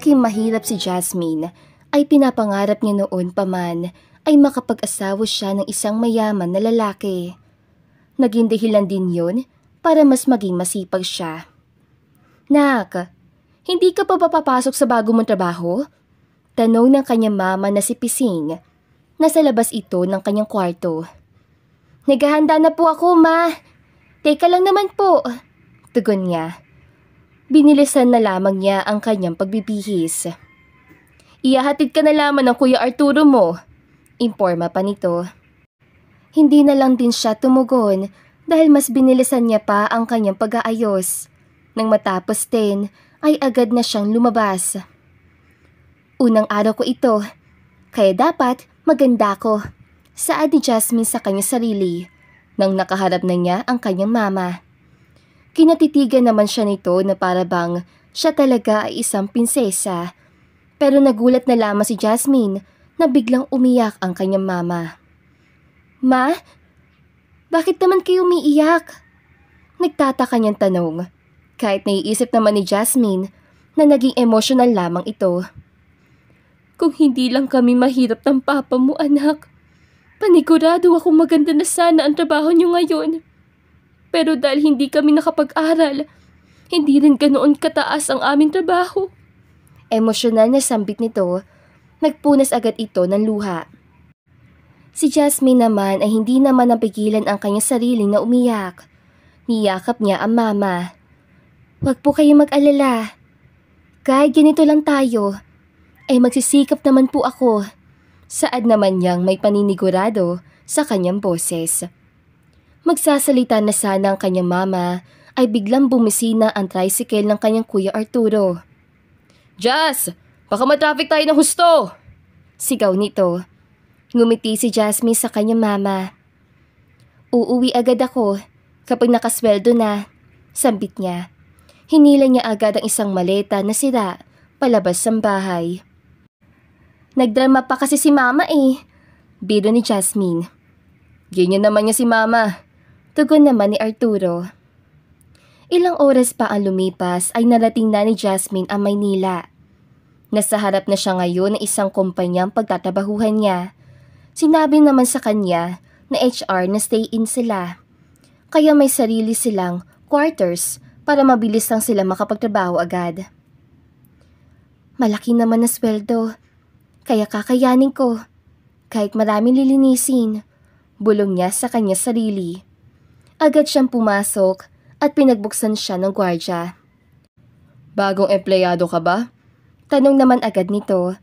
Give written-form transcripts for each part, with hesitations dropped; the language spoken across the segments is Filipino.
lalaking mahirap si Jasmine, ay pinapangarap niya noon pa man ay makapag-asawa siya ng isang mayaman na lalaki. Naging dahilan din yun para mas maging masipag siya. Nak, hindi ka pa papapasok sa bago mong trabaho? Tanong ng kanyang mama na si Pising. Nasa labas ito ng kanyang kwarto. Naghahanda na po ako, ma. Teka lang naman po, tugon niya. Binilisan na lamang niya ang kanyang pagbibihis. Ihahatid ka na lamang ng Kuya Arturo mo, imporma pa nito. Hindi na lang din siya tumugon dahil mas binilisan niya pa ang kanyang pag-aayos. Nang matapos din ay agad na siyang lumabas. Unang araw ko ito, kaya dapat maganda ko, saad ni Jasmine sa kanyang sarili nang nakaharap na niya ang kanyang mama. Kinatitigan naman siya nito na para bang siya talaga ay isang prinsesa. Pero nagulat na lamang si Jasmine na biglang umiyak ang kanyang mama. Ma, bakit naman kayo umiiyak? Nagtataka niyang tanong, kahit naiisip naman ni Jasmine na naging emotional lamang ito. Kung hindi lang kami mahirap ng papa mo, anak, panigurado akong maganda na sana ang trabaho niyo ngayon. Pero dahil hindi kami nakapag-aral, hindi rin ganoon kataas ang aming trabaho. Emosyonal na sambit nito, nagpunas agad ito ng luha. Si Jasmine naman ay hindi naman napigilan ang kanyang sarili na umiyak. Niyakap niya ang mama. Huwag po kayo mag-alala. Kahit ganito lang tayo, ay magsisikap naman po ako. Saad naman niyang may paninigurado sa kanyang boses. Magsasalita na sana ang kanyang mama ay biglang bumisina ang tricycle ng kanyang Kuya Arturo. Jas! Baka matraffic tayo ng husto! Sigaw nito. Ngumiti si Jasmine sa kanyang mama. Uuwi agad ako kapag nakasweldo na, sambit niya. Hinila niya agad ang isang maleta na sira palabas ng bahay. Nagdrama pa kasi si mama eh, biro ni Jasmine. Ganyan naman niya si mama, tugon naman ni Arturo. Ilang oras pa ang lumipas ay narating na ni Jasmine ang Maynila. Nasa harap na siya ngayon ng isang kumpanyang pagtatabahuhan niya. Sinabi naman sa kanya na HR na stay-in sila. Kaya may sarili silang quarters para mabilis lang sila makapagtrabaho agad. Malaki naman na sweldo, kaya kakayanin ko. Kahit maraming lilinisin, bulong niya sa kanya sarili. Agad siyang pumasok at pinagbuksan siya ng gwardya. Bagong empleyado ka ba? Tanong naman agad nito.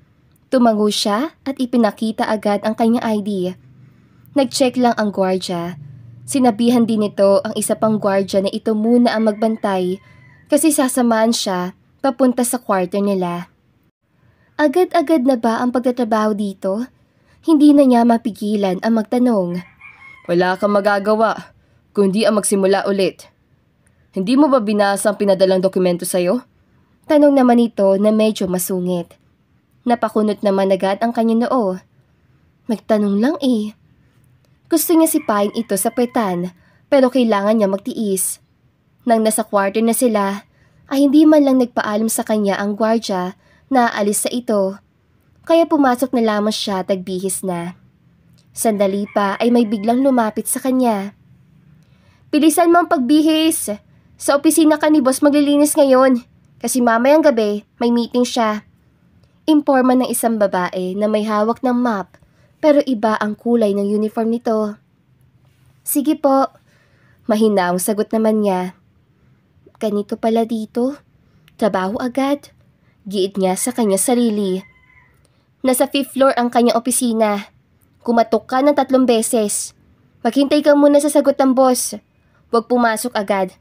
Tumango siya at ipinakita agad ang kanyang ID. Nag-check lang ang gwardya. Sinabihan din nito ang isa pang gwardya na ito muna ang magbantay kasi sasamahan siya papunta sa quarter nila. Agad-agad na ba ang pagtatrabaho dito? Hindi na niya mapigilan ang magtanong. Wala kang magagawa, kundi ang magsimula ulit. Hindi mo ba binasa ang pinadalang dokumento sa'yo? Tanong naman ito na medyo masungit. Napakunot naman agad ang kanyang noo. Magtanong lang eh. Gusto niya sipain ito sa petan pero kailangan niya magtiis. Nang nasa quarter na sila, ay hindi man lang nagpaalam sa kanya ang gwardya na aalis sa ito. Kaya pumasok na lamang siya at nagbihis na. Sandali pa ay may biglang lumapit sa kanya. Bilisan mo ang pagbihis. Sa opisina ka ni boss maglilinis ngayon kasi mamayang gabi may meeting siya. Imporma ng isang babae na may hawak ng map pero iba ang kulay ng uniform nito. Sige po, mahinaong sagot naman niya. Ganito pala dito, trabaho agad, giit niya sa kanya sarili. Nasa 5th floor ang kanyang opisina. Kumatok ka ng 3 beses. Maghintay ka muna sa sagot ng boss. Huwag pumasok agad.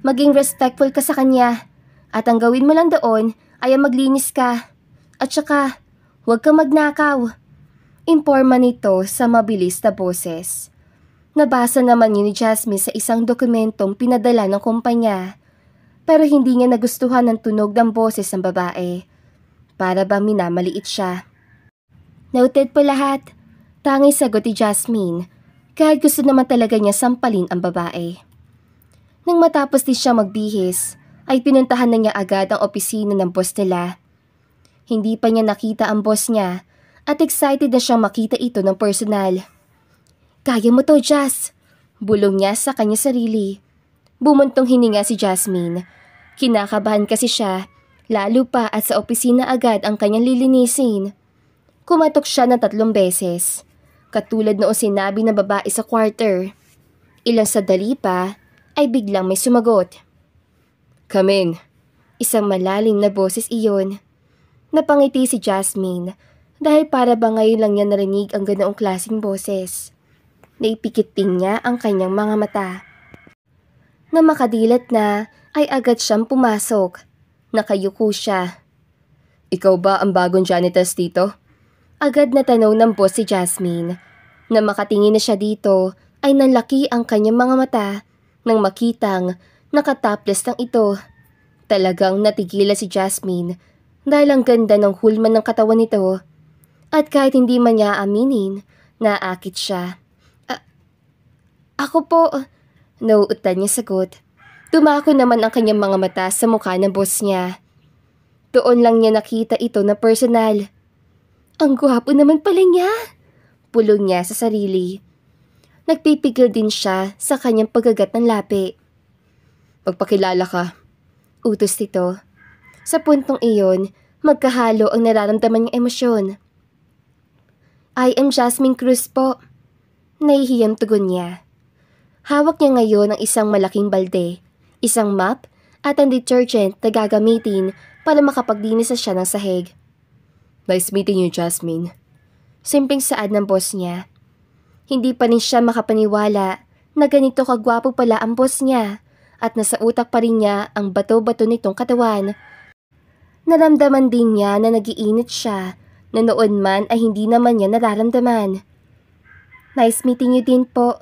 Maging respectful ka sa kanya at ang gawin mo lang doon ay maglinis ka. At saka, huwag kang magnakaw. Imporma nito sa mabilis na boses. Nabasa naman yun ni Jasmine sa isang dokumentong pinadala ng kumpanya. Pero hindi niya nagustuhan ang tunog ng boses ng babae. Para bang minamaliit siya. Noted po lahat. Tanging sagot ni Jasmine. Kahit gusto naman talaga niya sampalin ang babae. Nang matapos din siya magbihis, ay pinuntahan na niya agad ang opisina ng boss nila. Hindi pa niya nakita ang boss niya at excited na siyang makita ito ng personal. "Kaya mo to, Jazz!" Bulong niya sa kanya sarili. Bumuntong hininga si Jasmine. Kinakabahan kasi siya, lalo pa at sa opisina agad ang kanyang lilinisin. Kumatok siya ng 3 beses, katulad noong sinabi ng babae sa quarter. Ilang sandali pa ay biglang may sumagot. "Come in." Isang malalim na boses iyon. Napangiti si Jasmine dahil para ba ngayon lang niya narinig ang ganoong klaseng boses. Naipikit din niya ang kanyang mga mata. Na makadilat na ay agad siyang pumasok. Nakayuko siya. "Ikaw ba ang bagong janitress dito?" Agad na tanong ng boss si Jasmine. Na makatingin na siya dito ay nanlaki ang kanyang mga mata nang makitang nakataples lang ito. Talagang natigila si Jasmine dahil ang ganda ng hulman ng katawan nito. At kahit hindi man niya aminin, naakit siya. Ako po," nauutan niya sagot. Tumako naman ang kanyang mga mata sa mukha ng boss niya. Doon lang niya nakita ito na personal. "Ang gwapo naman pala niya," pulong niya sa sarili. Nagpipigil din siya sa kanyang paggagat ng lapi. "Magpakilala ka," utos nito. Sa puntong iyon, magkahalo ang nararamdaman niyang emosyon. "I am Jasmine Cruz po." Nahihiyang tugon niya. Hawak niya ngayon ang isang malaking balde, isang mop at ang detergent na gagamitin para makapaglinis na siya ng sahig. "Nice meeting you, Jasmine." Simpleng saad ng boss niya. Hindi pa rin siya makapaniwala na ganito kagwapo pala ang boss niya at nasa utak pa rin niya ang bato-bato nitong katawan. Naramdaman din niya na nagiinit siya na noon man ay hindi naman niya nararamdaman. "Nice meeting you din po,"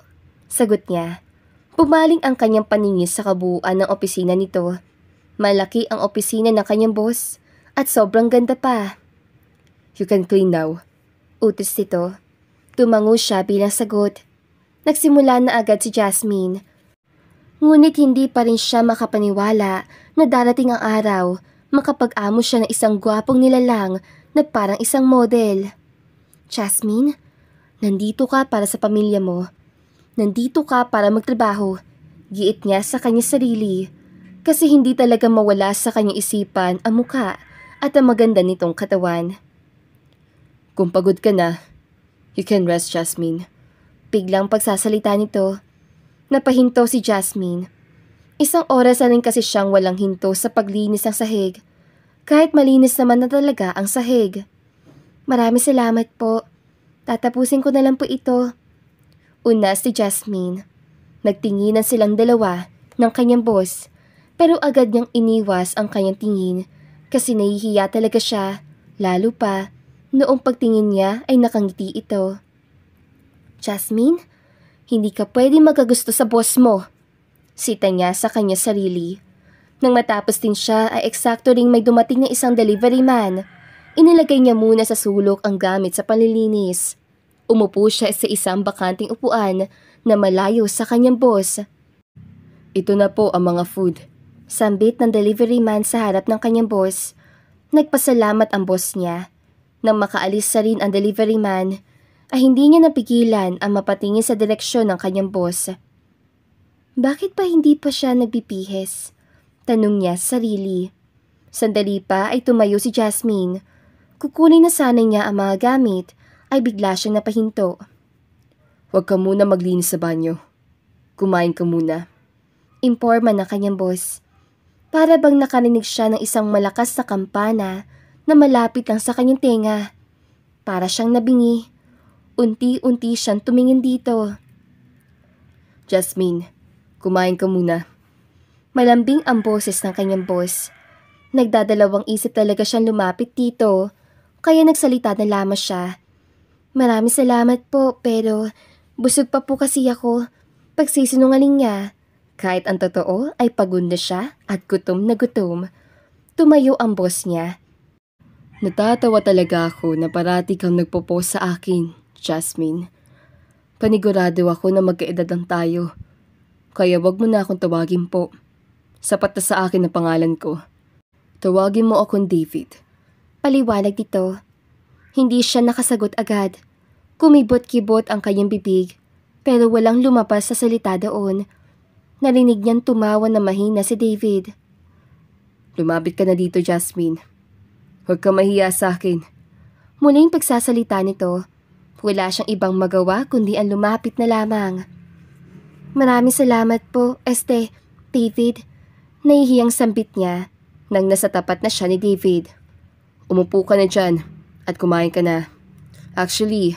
sagot niya. Pumaling ang kanyang paningin sa kabuuan ng opisina nito. Malaki ang opisina ng kanyang boss at sobrang ganda pa. "You can clean now," utos nito. Tumango siya bilang sagot. Nagsimula na agad si Jasmine. Ngunit hindi pa rin siya makapaniwala na darating ang araw makapag-amo siya ng isang gwapong nilalang na parang isang model. "Jasmine, nandito ka para sa pamilya mo. Nandito ka para magtrabaho," giit niya sa kanyang sarili. Kasi hindi talaga mawala sa kanyang isipan ang mukha at ang maganda nitong katawan. "Kung pagod ka na, you can rest, Jasmine." Biglang pagsasalita nito. Napahinto si Jasmine. Isang oras na rin kasi siyang walang hinto sa paglinis ng sahig. Kahit malinis naman na talaga ang sahig. "Maraming salamat po. Tatapusin ko na lang po ito." Unas si Jasmine. Nagtinginan silang dalawa ng kanyang boss, pero agad niyang iniwas ang kanyang tingin kasi nahihiya talaga siya, lalo pa noong pagtingin niya ay nakangiti ito. "Jasmine, hindi ka pwede magagusto sa boss mo," sita niya sa kanya sarili. Nang matapos din siya ay eksakto ring may dumating na isang delivery man. Inilagay niya muna sa sulok ang gamit sa panlilinis. Umupo siya sa isang bakanting upuan na malayo sa kanyang boss. "Ito na po ang mga food," sambit ng delivery man sa harap ng kanyang boss. Nagpasalamat ang boss niya. Nang makaalis sa rin ang delivery man, ay hindi niya napigilan ang mapatingin sa direksyon ng kanyang boss. Bakit pa hindi pa siya nagbibihis? Tanong niya sa sarili. Sandali pa ay tumayo si Jasmine. Kukunin na sana niya ang mga gamit ay bigla siyang napahinto. "Huwag ka muna maglinis sa banyo. Kumain ka muna." Imporma ng kanyang boss. Para bang nakarinig siya ng isang malakas na kampana na malapit lang sa kanyang tenga. Para siyang nabingi. Unti-unti siyang tumingin dito. "Jasmine, kumain ka muna." Malambing ang boses ng kanyang boss. Nagdadalawang isip talaga siyang lumapit dito, kaya nagsalita na lamang siya. "Maraming salamat po, pero busog pa po kasi ako." Pagsisinungaling niya. Kahit ang totoo ay pagod na siya at gutom na gutom. Tumayo ang boss niya. "Natatawa talaga ako na parati kang nagpo-post sa akin, Jasmine. Panigurado ako na magkaedad lang tayo. Kaya wag mo na akong tawagin po. Sapat na sa akin ang pangalan ko. Tawagin mo akong David. Paliwanag nito. Hindi siya nakasagot agad. Kumibot-kibot ang kanyang bibig, pero walang lumabas sa salita doon. Narinig niyang tumawa na mahina si David. Lumapit ka na dito, Jasmine. Huwag ka mahiya sa akin. Muling pagsasalita nito. Wala siyang ibang magawa kundi ang lumapit na lamang. Maraming salamat po, David. Nahihiyang sambit niya nang nasa tapat na siya ni David. Umupo ka na dyan at kumain ka na. Actually,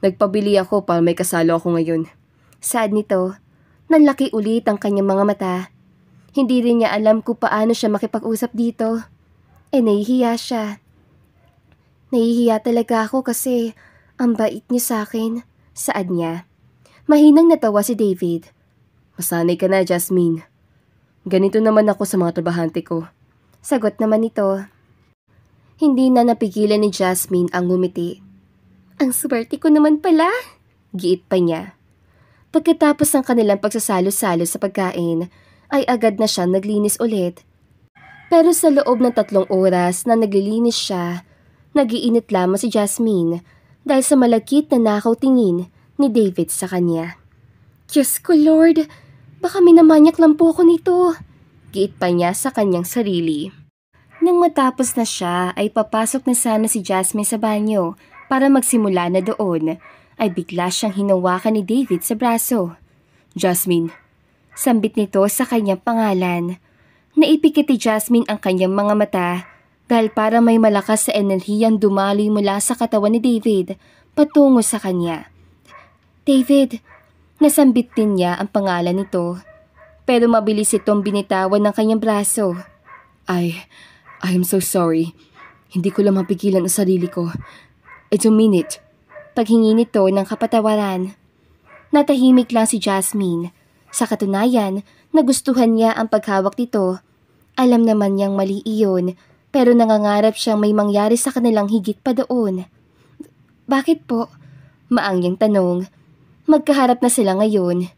nagpabili ako para may kasalo ako ngayon. Saad nito, nanlaki ulit ang kanyang mga mata. Hindi rin niya alam kung paano siya makipag-usap dito. Nahihiya siya. Nahihiya talaga ako kasi ang bait niya sa akin, saad niya. Mahinang natawa si David. Masanay ka na, Jasmine. Ganito naman ako sa mga trabahante ko. Sagot naman ito. Hindi na napigilan ni Jasmine ang ngumiti. Ang swerte ko naman pala, giit pa niya. Pagkatapos ng kanilang pagsasalo-salo sa pagkain, ay agad na siya naglinis ulit. Pero sa loob ng 3 oras na naglilinis siya, nagiinit lamang si Jasmine dahil sa malagkit na nakaw tingin ni David sa kanya. Diyos ko Lord, baka minamanyak lang po ako nito, giit pa niya sa kanyang sarili. Nang matapos na siya ay papasok na sana si Jasmine sa banyo para magsimula na doon, ay bigla siyang hinawakan ni David sa braso. Jasmine. Sambit nito sa kanyang pangalan. Naipikit ni Jasmine ang kanyang mga mata dahil para may malakas sa enerhiyang dumaloy mula sa katawan ni David patungo sa kanya. David, nasambit din niya ang pangalan nito. Pero mabilis itong binitawan ng kanyang braso. I am so sorry. Hindi ko lang mapigilan ang sarili ko. I don't mean it. Paghingi nito ng kapatawaran. Natahimik lang si Jasmine. Sa katunayan, nagustuhan niya ang paghawak nito. Alam naman niyang mali iyon, pero nangangarap siyang may mangyari sa kanilang higit pa doon. Bakit po? Maangyang tanong. Magkaharap na sila ngayon.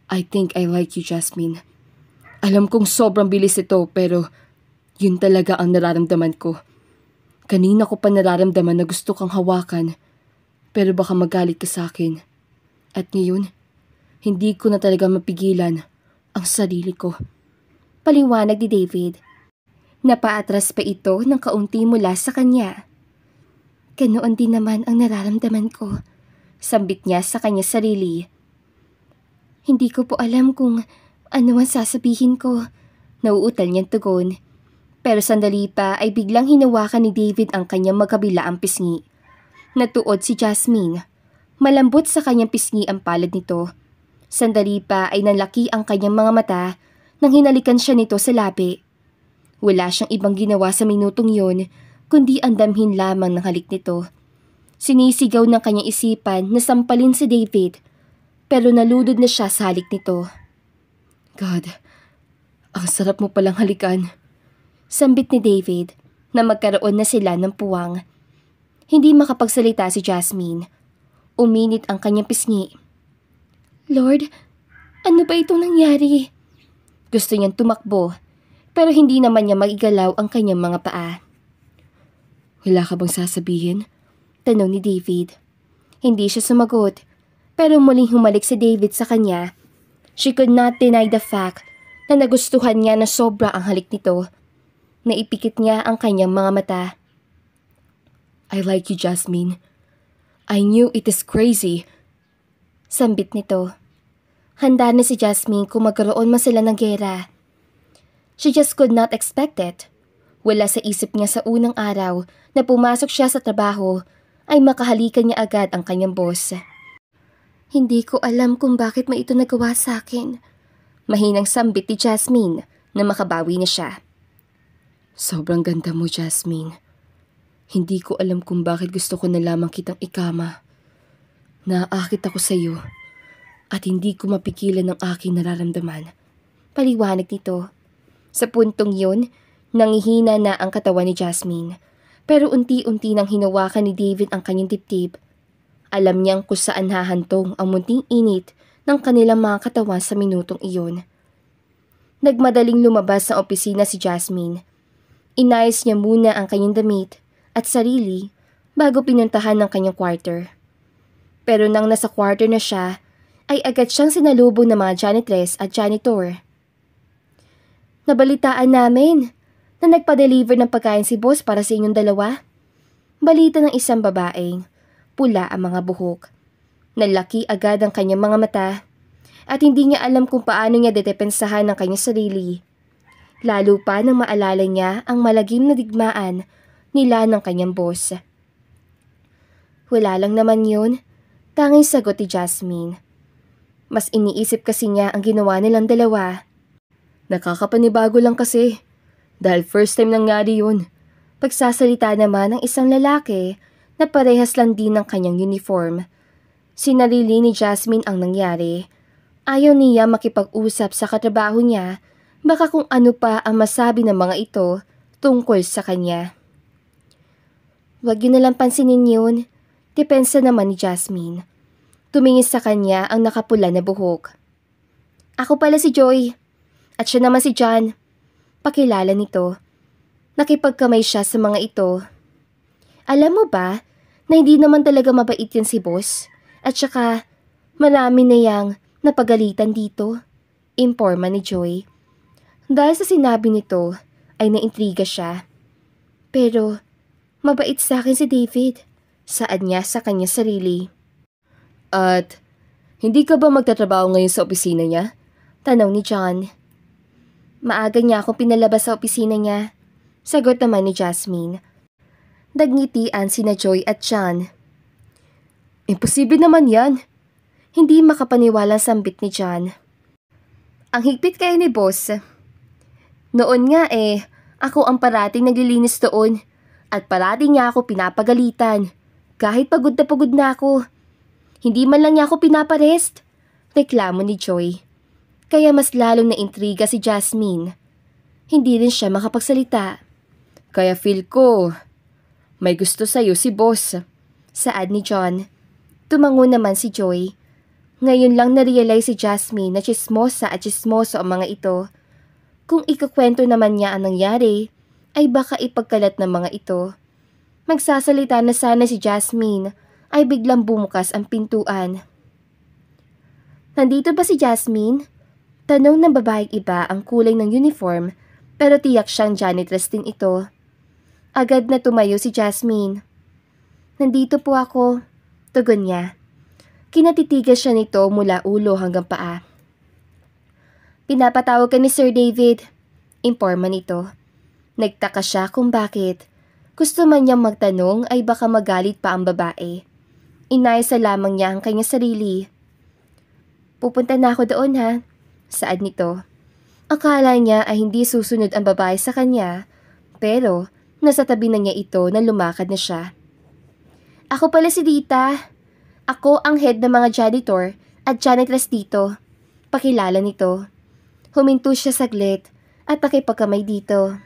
I think I like you, Jasmine. Alam kong sobrang bilis ito, pero yun talaga ang nararamdaman ko. Kanina ko pa nararamdaman na gusto kang hawakan, pero baka magalit ka sa akin. At ngayon, hindi ko na talaga mapigilan ang sarili ko. Paliwanag ni David. Napaatras pa ito ng kaunti mula sa kanya. Ganoon din naman ang nararamdaman ko, sambit niya sa kanya sarili. Hindi ko po alam kung ano ang sasabihin ko, nauutal niyang tugon. Pero sandali pa ay biglang hinawakan ni David ang kanyang magkabilaang pisngi. Natuod si Jasmine. Malambot sa kanyang pisngi ang palad nito. Sandali pa ay nanlaki ang kanyang mga mata nang hinalikan siya nito sa labi. Wala siyang ibang ginawa sa minutong yun, kundi andamhin lamang ng halik nito. Sinisigaw ng kanyang isipan na sampalin si David, pero naludod na siya sa halik nito. God, ang sarap mo palang halikan. Sambit ni David na magkaroon na sila ng puwang. Hindi makapagsalita si Jasmine. Uminit ang kanyang pisngi. Lord, ano ba itong nangyari? Gusto niyang tumakbo, pero hindi naman niya magigalaw ang kanyang mga paa. Wala ka bang sasabihin? Tanong ni David. Hindi siya sumagot, pero muling humalik si David sa kanya. She could not deny the fact na nagustuhan niya na sobra ang halik nito. Naipikit niya ang kanyang mga mata. I like you, Jasmine. I knew it is crazy. Sambit nito. Handa na si Jasmine kung magkaroon man sila ng gera. She just could not expect it. Wala sa isip niya sa unang araw na pumasok siya sa trabaho ay makahalikan niya agad ang kanyang boss. Hindi ko alam kung bakit mo ito nagawa sa akin. Mahinang sambit ni Jasmine na makabawi na siya. Sobrang ganda mo, Jasmine. Hindi ko alam kung bakit gusto ko na lamang kitang ikama. Naaakit ako sa iyo at hindi ko mapigilan ang aking nararamdaman. Paliwanag nito. Sa puntong yun, nangihina na ang katawan ni Jasmine. Pero unti-unti nang hinawakan ni David ang kanyang dibdib. Alam niyang kung saan hahantong ang munting init ng kanilang mga katawan sa minutong iyon. Nagmadaling lumabas sa opisina si Jasmine. Inayos niya muna ang kanyang damit at sarili bago pinuntahan ng kanyang quarter. Pero nang nasa quarter na siya, ay agad siyang sinalubong ng mga janitress at janitor. Nabalitaan namin na nagpa-deliver ng pagkain si boss para sa inyong dalawa. Balita ng isang babaeng, pula ang mga buhok. Nalaki agad ang kanyang mga mata at hindi niya alam kung paano niya dedepensahan ang kanyang sarili. Lalo pa nang maalala niya ang malagim na digmaan nila ng kanyang boss. Wala lang naman yun, tanging sagot ni Jasmine. Mas iniisip kasi niya ang ginawa nilang dalawa. Nakakapanibago lang kasi. Dahil first time nangyari yun. Pagsasalita naman ng isang lalaki na parehas lang din ng kanyang uniform. Sinarili ni Jasmine ang nangyari. Ayaw niya makipag-usap sa katrabaho niya, baka kung ano pa ang masabi ng mga ito tungkol sa kanya. Huwag yun nalang pansinin yun, depensa naman ni Jasmine. Tumingin sa kanya ang nakapula na buhok. Ako pala si Joy, at siya naman si John. Pakilala nito. Nakipagkamay siya sa mga ito. Alam mo ba na hindi naman talaga mabait yan si boss? At saka marami na yang napagalitan dito, imporma ni Joy. Dahil sa sinabi nito ay naintriga siya. Pero mabait sa akin si David, saad niya sa kanya sarili. At hindi ka ba magtatrabaho ngayon sa opisina niya? Tanong ni John. Maaga niya akong pinalabas sa opisina niya, sagot naman ni Jasmine. Nagngitian sina Joy at John. Imposible naman yan. Hindi makapaniwalang sambit ni John. Ang higpit kayo ni boss. Noon nga ako ang parating naglilinis doon at parating niya ako pinapagalitan. Kahit pagod na ako. Hindi man lang niya ako pinaparest. Reklamo ni Joy. Kaya mas lalong naintriga si Jasmine. Hindi rin siya makapagsalita. Kaya feel ko, may gusto sa'yo si boss. Saad ni John. Tumango naman si Joy. Ngayon lang na-realize si Jasmine na chismosa at chismoso ang mga ito. Kung ikakwento naman niya ang nangyari, ay baka ipagkalat ng mga ito. Magsasalita na sana si Jasmine, ay biglang bumukas ang pintuan. Nandito ba si Jasmine? Tanong ng babaeng iba ang kulay ng uniform, pero tiyak siyang janitress din ito. Agad na tumayo si Jasmine. Nandito po ako, tugon niya. Kinatitigas siya nito mula ulo hanggang paa. Pinapatawag ka ni Sir David, imporma nito. Nagtaka siya kung bakit. Gusto man niyang magtanong ay baka magalit pa ang babae. Inayos lamang niya ang kanyang sarili. Pupunta na ako doon ha, saad nito. Akala niya ay hindi susunod ang babae sa kanya, pero nasa tabi na niya ito na lumakad na siya. Ako pala si Dita. Ako ang head ng mga janitor at janitress dito. Pakilala nito. Huminto siya saglit at nakipagkamay dito.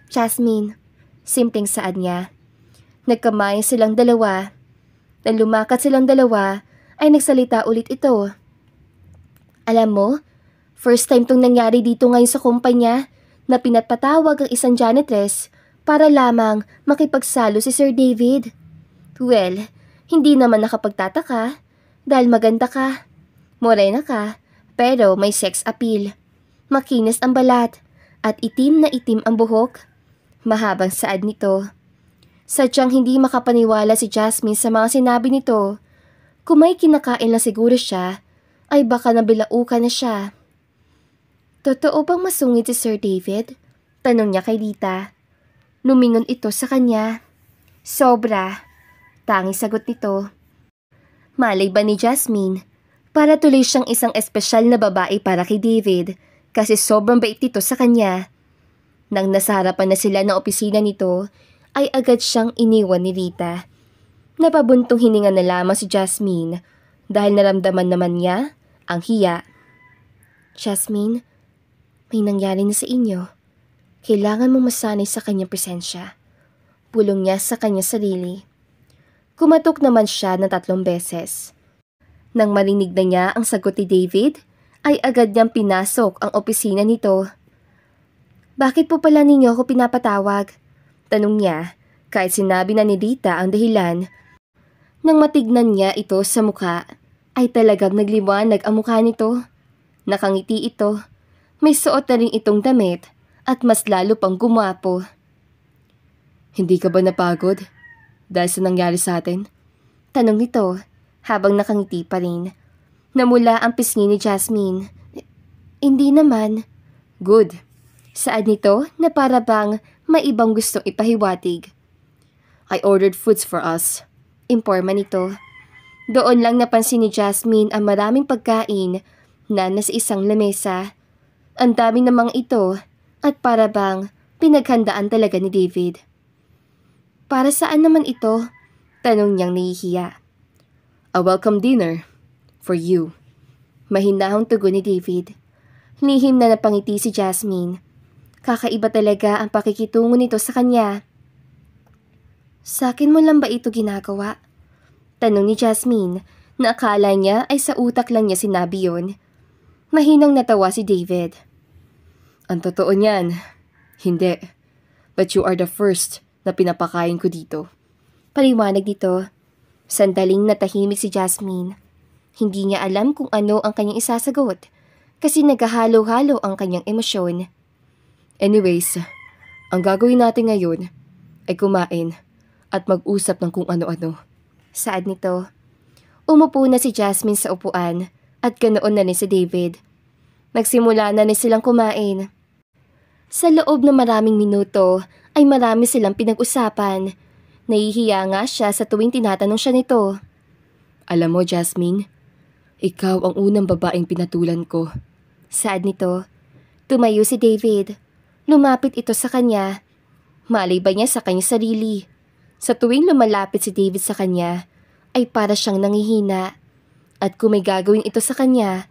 Jasmine, simpleng saad niya. Nagkamay silang dalawa. Nang lumakad silang dalawa ay nagsalita ulit ito. Alam mo, first time tong nangyari dito ngayon sa kumpanya na pinatpatawag ang isang janitress para lamang makipagsalo si Sir David. Well, hindi naman nakapagtataka dahil maganda ka, morena ka, pero may sex appeal. Makinis ang balat at itim na itim ang buhok. Mahabang saad nito. Sadyang hindi makapaniwala si Jasmine sa mga sinabi nito. Kung may kinakain lang siguro siya, ay baka nabilaukan na siya. Totoo bang masungit si Sir David? Tanong niya kay Dita. Lumingon ito sa kanya. Sobra. Tanging sagot nito. Malay ba ni Jasmine? Para tuloy siyang isang espesyal na babae para kay David kasi sobrang bait ito sa kanya. Nang nasa harapan na sila ng opisina nito, ay agad siyang iniwan ni Rita. Napabuntong hininga na lamang si Jasmine dahil naramdaman naman niya ang hiya. Jasmine, may nangyari na sa inyo. Kailangan mong masanay sa kanyang presensya. Pulong niya sa kanyang sarili. Kumatok naman siya ng 3 beses. Nang marinig na niya ang sagot ni David, ay agad niyang pinasok ang opisina nito. Bakit po pala ninyo ako pinapatawag? Tanong niya kahit sinabi na ni Rita ang dahilan. Nang matignan niya ito sa mukha, ay talagang nagliwanag ang mukha nito. Nakangiti ito. May suot na rin itong damit at mas lalo pang gumwapo. Hindi ka ba napagod dahil sa nangyari sa atin? Tanong nito habang nakangiti pa rin. Namula ang pisngi ni Jasmine. Hindi naman. Good. Saad nito na para bang may ibang gustong ipahiwatig. I ordered foods for us. Imporma nito. Doon lang napansin ni Jasmine ang maraming pagkain na nasa isang lamesa. Ang dami namang ito at para bang pinaghandaan talaga ni David. Para saan naman ito? Tanong niyang nahihiya. A welcome dinner. For you. Mahinahong tugon ni David. Lihim na napangiti si Jasmine. Kakaiba talaga ang pakikitungo nito sa kanya. Sa akin mo lang ba ito ginagawa? Tanong ni Jasmine na akala niya ay sa utak lang niya sinabi yun. Mahinang natawa si David. Ang totoo niyan, hindi. But you are the first na pinapakain ko dito. Paliwanag nito. Sandaling natahimik si Jasmine. Hindi niya alam kung ano ang kanyang isasagot kasi naghahalo-halo ang kanyang emosyon. Anyways, ang gagawin natin ngayon ay kumain at mag-usap ng kung ano-ano. Saad nito. Umupo na si Jasmine sa upuan at ganoon na rin si David. Nagsimula na rin silang kumain. Sa loob ng maraming minuto ay marami silang pinag-usapan. Nahihiya nga siya sa tuwing tinatanong siya nito. Alam mo, Jasmine, ikaw ang unang babaeng pinatulan ko. Saad nito. Tumayo si David. Lumapit ito sa kanya. Malay ba niya sa kanyang sarili? Sa tuwing lumalapit si David sa kanya, ay para siyang nangihina. At kung may gagawin ito sa kanya,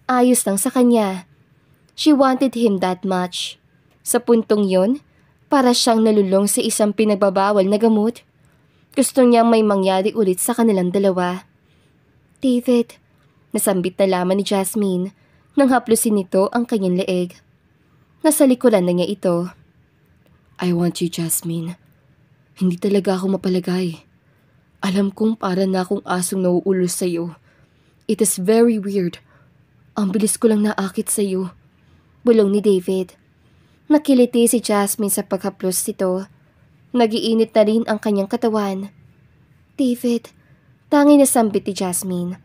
ayos lang sa kanya. She wanted him that much. Sa puntong yon, para siyang nalulong sa isang pinagbabawal na gamot. Gusto niyang may mangyari ulit sa kanilang dalawa. David, nasambit na lamang ni Jasmine nang haplusin nito ang kanyang leeg. Nasa likuran na niya ito. I want you, Jasmine. Hindi talaga ako mapalagay. Alam kong para na akong asong nauulos sa'yo. It is very weird. Ang bilis ko lang naakit sa'yo. Bulong ni David. Nakiliti si Jasmine sa paghaplos nito. Nagiinit na rin ang kanyang katawan. David, tangi na sambit ni Jasmine.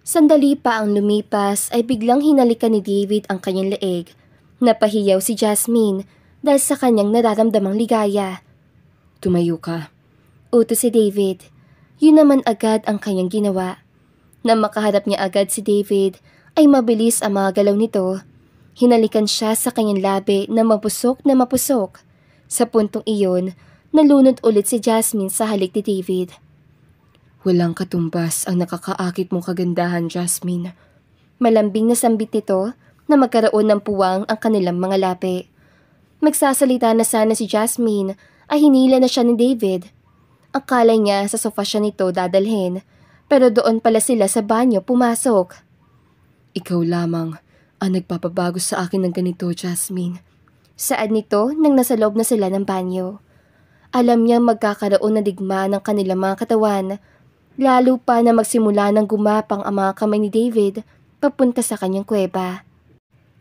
Sandali pa ang lumipas ay biglang hinalikan ni David ang kanyang leeg. Napahiyaw si Jasmine dahil sa kanyang nararamdamang ligaya. Tumayo ka. Utos si David. Yun naman agad ang kanyang ginawa. Nang makaharap niya agad si David ay mabilis ang mga galaw nito. Hinalikan siya sa kanyang labi na mapusok. Sa puntong iyon, nalunod ulit si Jasmine sa halik ni David. Walang katumbas ang nakakaakit mong kagandahan, Jasmine. Malambing na sambit nito na magkaroon ng puwang ang kanilang mga lapi. Magsasalita na sana si Jasmine ay hinila na siya ni David. Akala niya sa sofa siya nito dadalhin, pero doon pala sila sa banyo pumasok. Ikaw lamang ang nagpapabago sa akin ng ganito, Jasmine. Saad nito nang nasa loob na sila ng banyo. Alam niya magkakaroon na digma ng kanilang mga katawan, lalo pa na magsimula ng gumapang ang mga kamay ni David papunta sa kanyang kuweba.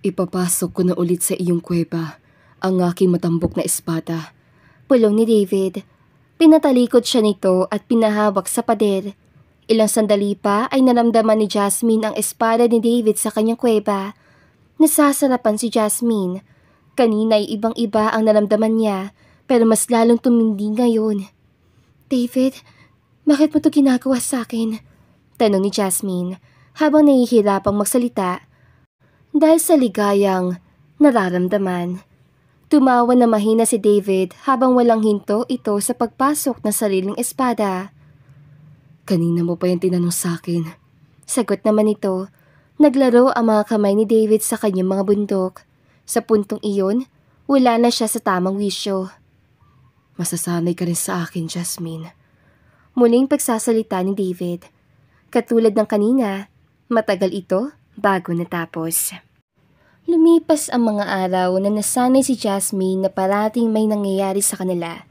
Ipapasok ko na ulit sa iyong kuweba ang aking matambok na espada. Pulong ni David. Pinatalikod siya nito at pinahawak sa pader. Ilang sandali pa ay naramdaman ni Jasmine ang espada ni David sa kanyang kuweba. Nasasarapan si Jasmine. Kanina ay ibang-iba ang naramdaman niya pero mas lalong tumindi ngayon. David, bakit mo to ginagawa sa akin? Tanong ni Jasmine habang nahihirapang magsalita. Dahil sa ligayang nararamdaman. Tumawa na mahina si David habang walang hinto ito sa pagpasok ng sariling espada. Kanina mo pa yung tinanong sa akin. Sagot naman ito. Naglaro ang mga kamay ni David sa kanyang mga bundok. Sa puntong iyon, wala na siya sa tamang wisyo. Masasanay ka rin sa akin, Jasmine. Muling pagsasalita ni David. Katulad ng kanina, matagal ito bago natapos. Lumipas ang mga araw na nasanay si Jasmine na parating may nangyayari sa kanila.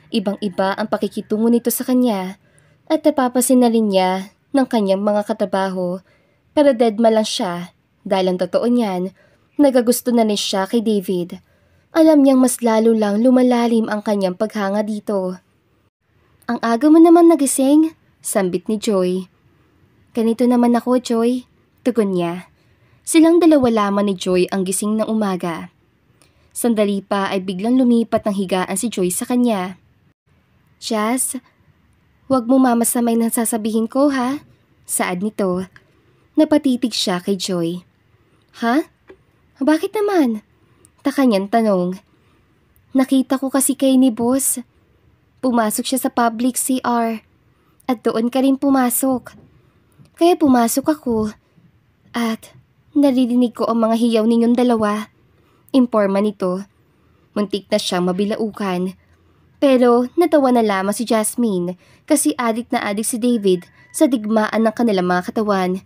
Ibang-iba ang pakikitungo nito sa kanya at napapasin na rin niya ng kanyang mga katrabaho, pero deadma lang siya dahil ang totoo niyan, nagagusto na rin siya kay David. Alam niyang mas lalo lang lumalalim ang kanyang paghanga dito. Ang aga mo naman nagising, sambit ni Joy. Ganito naman ako, Joy, tugon niya. Silang dalawa lamang ni Joy ang gising ng umaga. Sandali pa ay biglang lumipat ng higaan si Joy sa kanya. Jazz, huwag mo mamasamay ng sasabihin ko ha? Saad nito. Napatitig siya kay Joy. Ha? Bakit naman? Taka niyang tanong. Nakita ko kasi kay ni boss. Pumasok siya sa public CR. At doon ka rin pumasok. Kaya pumasok ako. At naririnig ko ang mga hiyaw ninyong dalawa. Imporma nito. Muntik na siyang mabilaukan. Pero natawa na lamang si Jasmine kasi adik na adik si David sa digmaan ng kanilang mga katawan.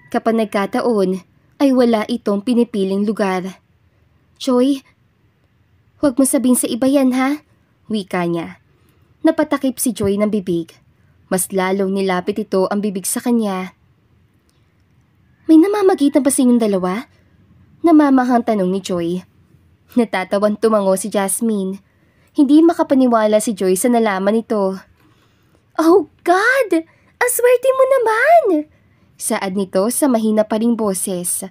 Kapag nagkataon ay wala itong pinipiling lugar. Joy, huwag mo sabihin sa iba yan ha? Wika niya. Napatakip si Joy ng bibig. Mas lalong nilapit ito ang bibig sa kanya. May namamagitan pa sa inyong dalawa? Namamahang tanong ni Joy. Natatawan tumango si Jasmine. Hindi makapaniwala si Joy sa nalaman nito. Oh God! Ang swerte mo naman! Saad nito sa mahina pa ring boses.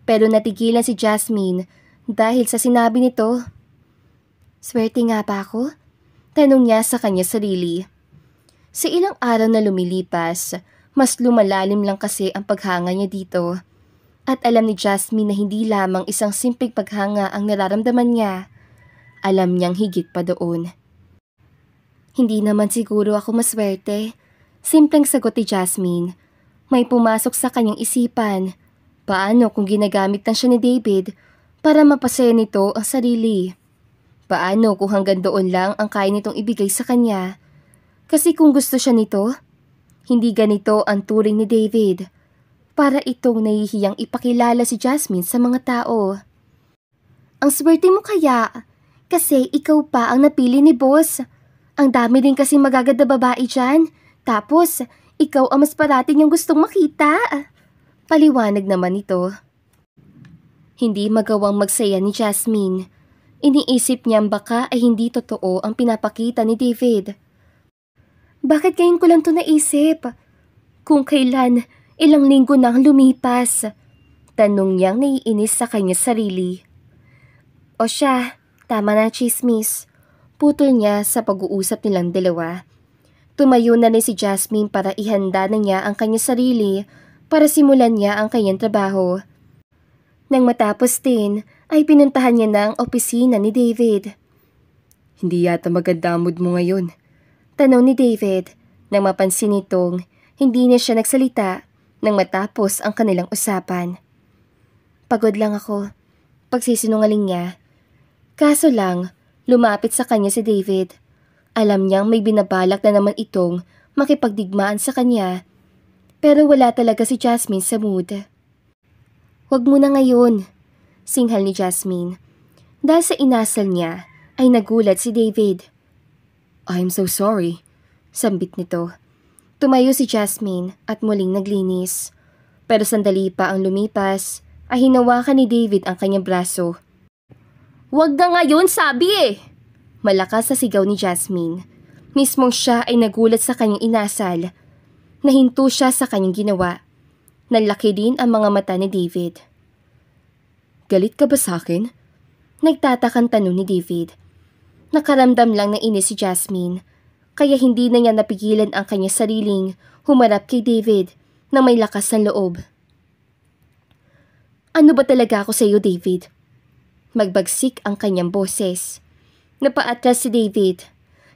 Pero natigilan si Jasmine dahil sa sinabi nito. Swerte nga ba ako? Tanong niya sa kanya sarili. Sa ilang araw na lumilipas, mas lumalalim lang kasi ang paghanga niya dito. At alam ni Jasmine na hindi lamang isang simpleng paghanga ang nararamdaman niya. Alam niyang higit pa doon. Hindi naman siguro ako maswerte. Simpleng sagot ni Jasmine. May pumasok sa kanyang isipan. Paano kung ginagamit lang siya ni David para mapasaya nito ang sarili? Paano kung hanggang doon lang ang kaya nitong ibigay sa kanya? Kasi kung gusto siya nito, hindi ganito ang turing ni David. Para itong nahihiyang ipakilala si Jasmine sa mga tao. Ang swerte mo kaya, kasi ikaw pa ang napili ni boss. Ang dami din kasi magagad na babae dyan. Tapos, ikaw ang mas parating niyang gustong makita. Paliwanag naman ito. Hindi magawang magsaya ni Jasmine. Iniisip niyang baka ay hindi totoo ang pinapakita ni David. Bakit ngayon ko lang ito naisip? Kung kailan, ilang linggo nang lumipas. Tanong niyang naiinis sa kanya sarili. O siya, tama na chismis. Putol niya sa pag-uusap nilang dalawa. Tumayo na rin si Jasmine para ihanda na niya ang kanyang sarili para simulan niya ang kanyang trabaho. Nang matapos din, ay pinuntahan niya na ang opisina ni David. Hindi yata maganda ang mood mo ngayon. Tanong ni David nang mapansin nitong hindi niya siya nagsalita nang matapos ang kanilang usapan. Pagod lang ako. Pagsisinungaling niya. Kaso lang, lumapit sa kanya si David. Alam niyang may binabalak na naman itong makipagdigmaan sa kanya. Pero wala talaga si Jasmine sa mood. Huwag mo na ngayon, singhal ni Jasmine. Dahil sa inasal niya, ay nagulat si David. I'm so sorry, sambit nito. Tumayo si Jasmine at muling naglinis. Pero sandali pa ang lumipas, ay hinawakan ni David ang kanyang braso. Huwag na ngayon, sabi eh! Malakas sa sigaw ni Jasmine. Mismong siya ay nagulat sa kanyang inasal. Nahinto siya sa kanyang ginawa. Nalaki din ang mga mata ni David. Galit ka ba sa akin? Nagtatakang tanong ni David. Nakaramdam lang ng inis si Jasmine, kaya hindi na niya napigilan ang kanyang sariling humarap kay David na may lakas ng loob. Ano ba talaga ako sa iyo, David? Magbagsik ang kanyang boses. Napaatras si David.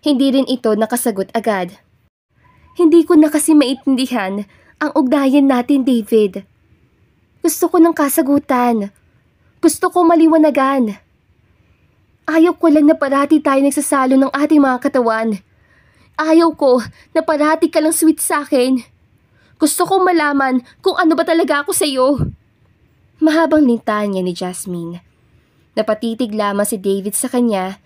Hindi rin ito nakasagot agad. Hindi ko na kasi maintindihan ang ugnayan natin, David. Gusto ko ng kasagutan. Gusto ko maliwanagan. Ayaw ko lang na parati tayo nagsasalo ng ating mga katawan. Ayaw ko na parati ka lang sweet sa akin. Gusto kong malaman kung ano ba talaga ako sa'yo. Mahabang lintanya ni Jasmine. Napatitig lamang si David sa kanya,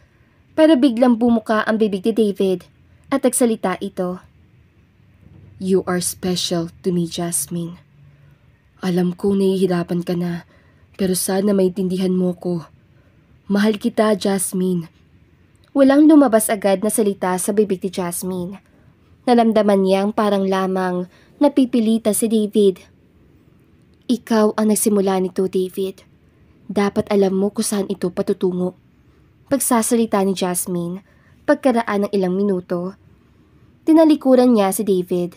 pero biglang bumuka ang bibig ni David at nagsalita ito. You are special to me, Jasmine. Alam ko nahihirapan ka na, pero sana maintindihan mo ko. Mahal kita, Jasmine. Walang lumabas agad na salita sa bibig ni Jasmine. Naramdaman niyang parang lamang napipilitan si David. Ikaw ang nagsimula nito, David. Dapat alam mo kung saan ito patutungo. Pagsasalita ni Jasmine, pagkaraan ng ilang minuto. Tinalikuran niya si David.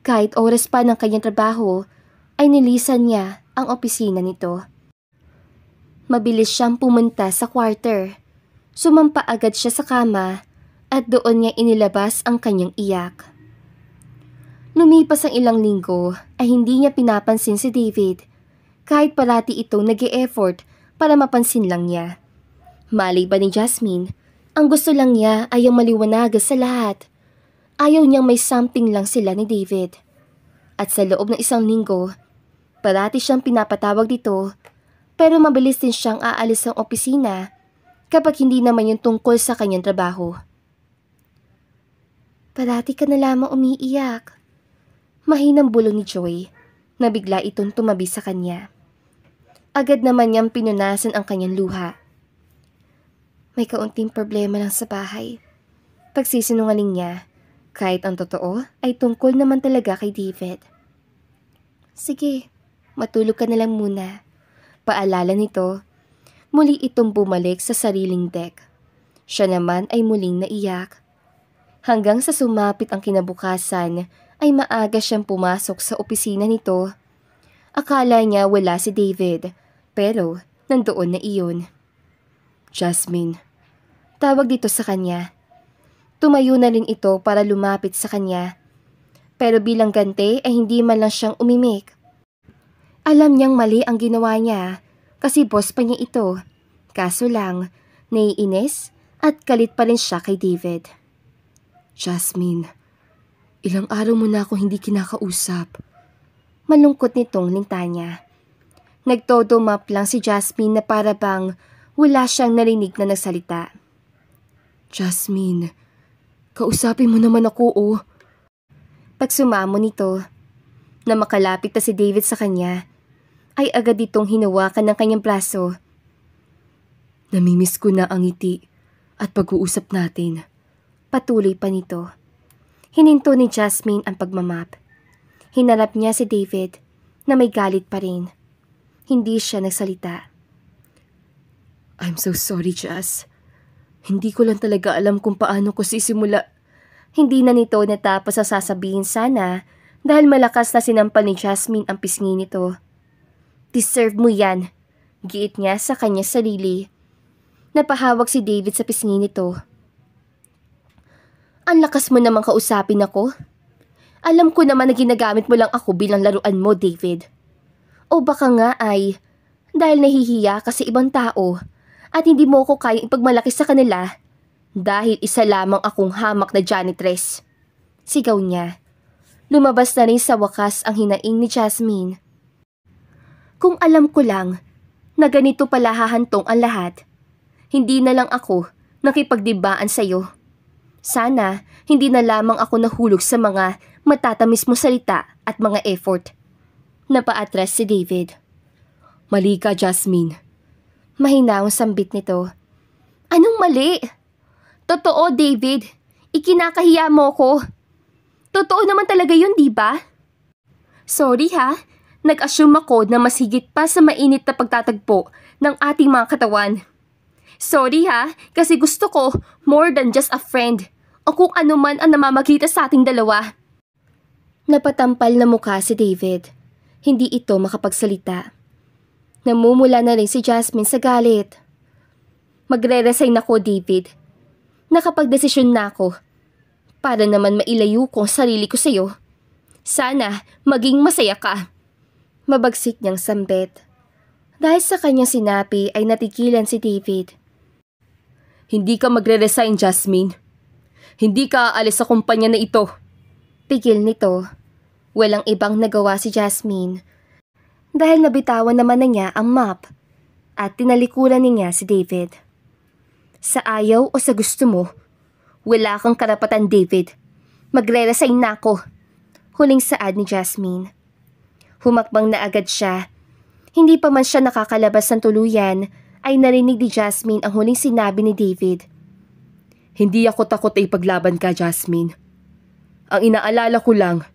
Kahit oras pa ng kanyang trabaho, ay nilisan niya ang opisina nito. Mabilis siyang pumunta sa quarter. Sumampa agad siya sa kama at doon niya inilabas ang kanyang iyak. Lumipas ang ilang linggo ay hindi niya pinapansin si David kahit parati itong nag-e-effort para mapansin lang niya. Malay ba ni Jasmine, ang gusto lang niya ay ang maliwanagan sa lahat. Ayaw niyang may something lang sila ni David. At sa loob ng isang linggo, parati siyang pinapatawag dito pero mabilis din siyang aalis ng opisina kapag hindi naman yung tungkol sa kanyang trabaho. Parati ka na lamang umiiyak. Mahinang bulong ni Joy na bigla itong tumabi sa kanya. Agad naman niyang pinunasan ang kanyang luha. May kaunting problema lang sa bahay. Pagsisinungaling niya, kahit ang totoo ay tungkol naman talaga kay David. Sige, matulog ka na lang muna. Paalala nito. Muli itong bumalik sa sariling deck. Siya naman ay muling naiyak. Hanggang sa sumapit ang kinabukasan ay maaga siyang pumasok sa opisina nito. Akala niya wala si David, pero nandoon na iyon. Jasmine. Tawag dito sa kanya. Tumayo na rin ito para lumapit sa kanya. Pero bilang ganti ay hindi man lang siyang umimik. Alam niyang mali ang ginawa niya. Kasi boss pa niya ito. Kaso lang, naiinis at galit pa rin siya kay David. Jasmine, ilang araw mo na ako hindi kinakausap. Malungkot nitong lintanya. Nagtodo map lang si Jasmine na para bang wala siyang narinig na nagsalita. Jasmine, kausapin mo naman ako oh. Pag sumamo nito, na makalapit na si David sa kanya, ay agad itong hinawakan ng kanyang braso. Namimiss ko na ang ngiti at pag-uusap natin. Patuloy pa nito. Hininto ni Jasmine ang pagmamap. Hinarap niya si David na may galit pa rin. Hindi siya nagsalita. I'm so sorry, Jas. Hindi ko lang talaga alam kung paano ko sisimula. Hindi na nito natapos sa sasabihin sana dahil malakas na sinampal ni Jasmine ang pisngi nito. Deserve mo yan, giit niya sa kanya sarili. Napahawak si David sa pisngi nito. Ang lakas mo namang kausapin ako. Alam ko naman na ginagamit mo lang ako bilang laruan mo, David. O baka nga ay dahil nahihiya ka sa ibang tao at hindi mo ko kayang ipagmalaki sa kanila dahil isa lamang akong hamak na janitress. Sigaw niya. Lumabas na rin sa wakas ang hinaing ni Jasmine. Kung alam ko lang na ganito pala hahantong ang lahat, hindi na lang ako nakipagdibaan sa'yo. Sana hindi na lamang ako nahulog sa mga matatamis mo salita at mga effort. Napaatras si David. Mali ka, Jasmine. Mahinahong sambit nito. Anong mali? Totoo, David. Ikinakahiya mo ko. Totoo naman talaga yun, di ba? Sorry ha. Nag-assume ako na mas higit pa sa mainit na pagtatagpo ng ating mga katawan. Sorry ha, kasi gusto ko more than just a friend o kung ano man ang namamagitan sa ating dalawa. Napatampal na mukha si David. Hindi ito makapagsalita. Namumula na rin si Jasmine sa galit. Magre-resign ako, David. Nakapagdesisyon na ako. Para naman mailayo ko ang sarili ko sa'yo. Sana maging masaya ka. Mabagsik niyang sambit. Dahil sa kanyang sinabi ay natigilan si David. Hindi ka magre-resign, Jasmine. Hindi ka aalis sa kumpanya na ito. Pigil nito. Walang ibang nagawa si Jasmine dahil nabitawan naman na niya ang mop at tinalikuran niya si David. Sa ayaw o sa gusto mo, wala kang karapatan, David. Magre-resign na ako. Huling saad ni Jasmine. Humakbang na agad siya. Hindi pa man siya nakakalabas ng tuluyan ay narinig ni Jasmine ang huling sinabi ni David. Hindi ako takot ay ipaglaban ka, Jasmine. Ang inaalala ko lang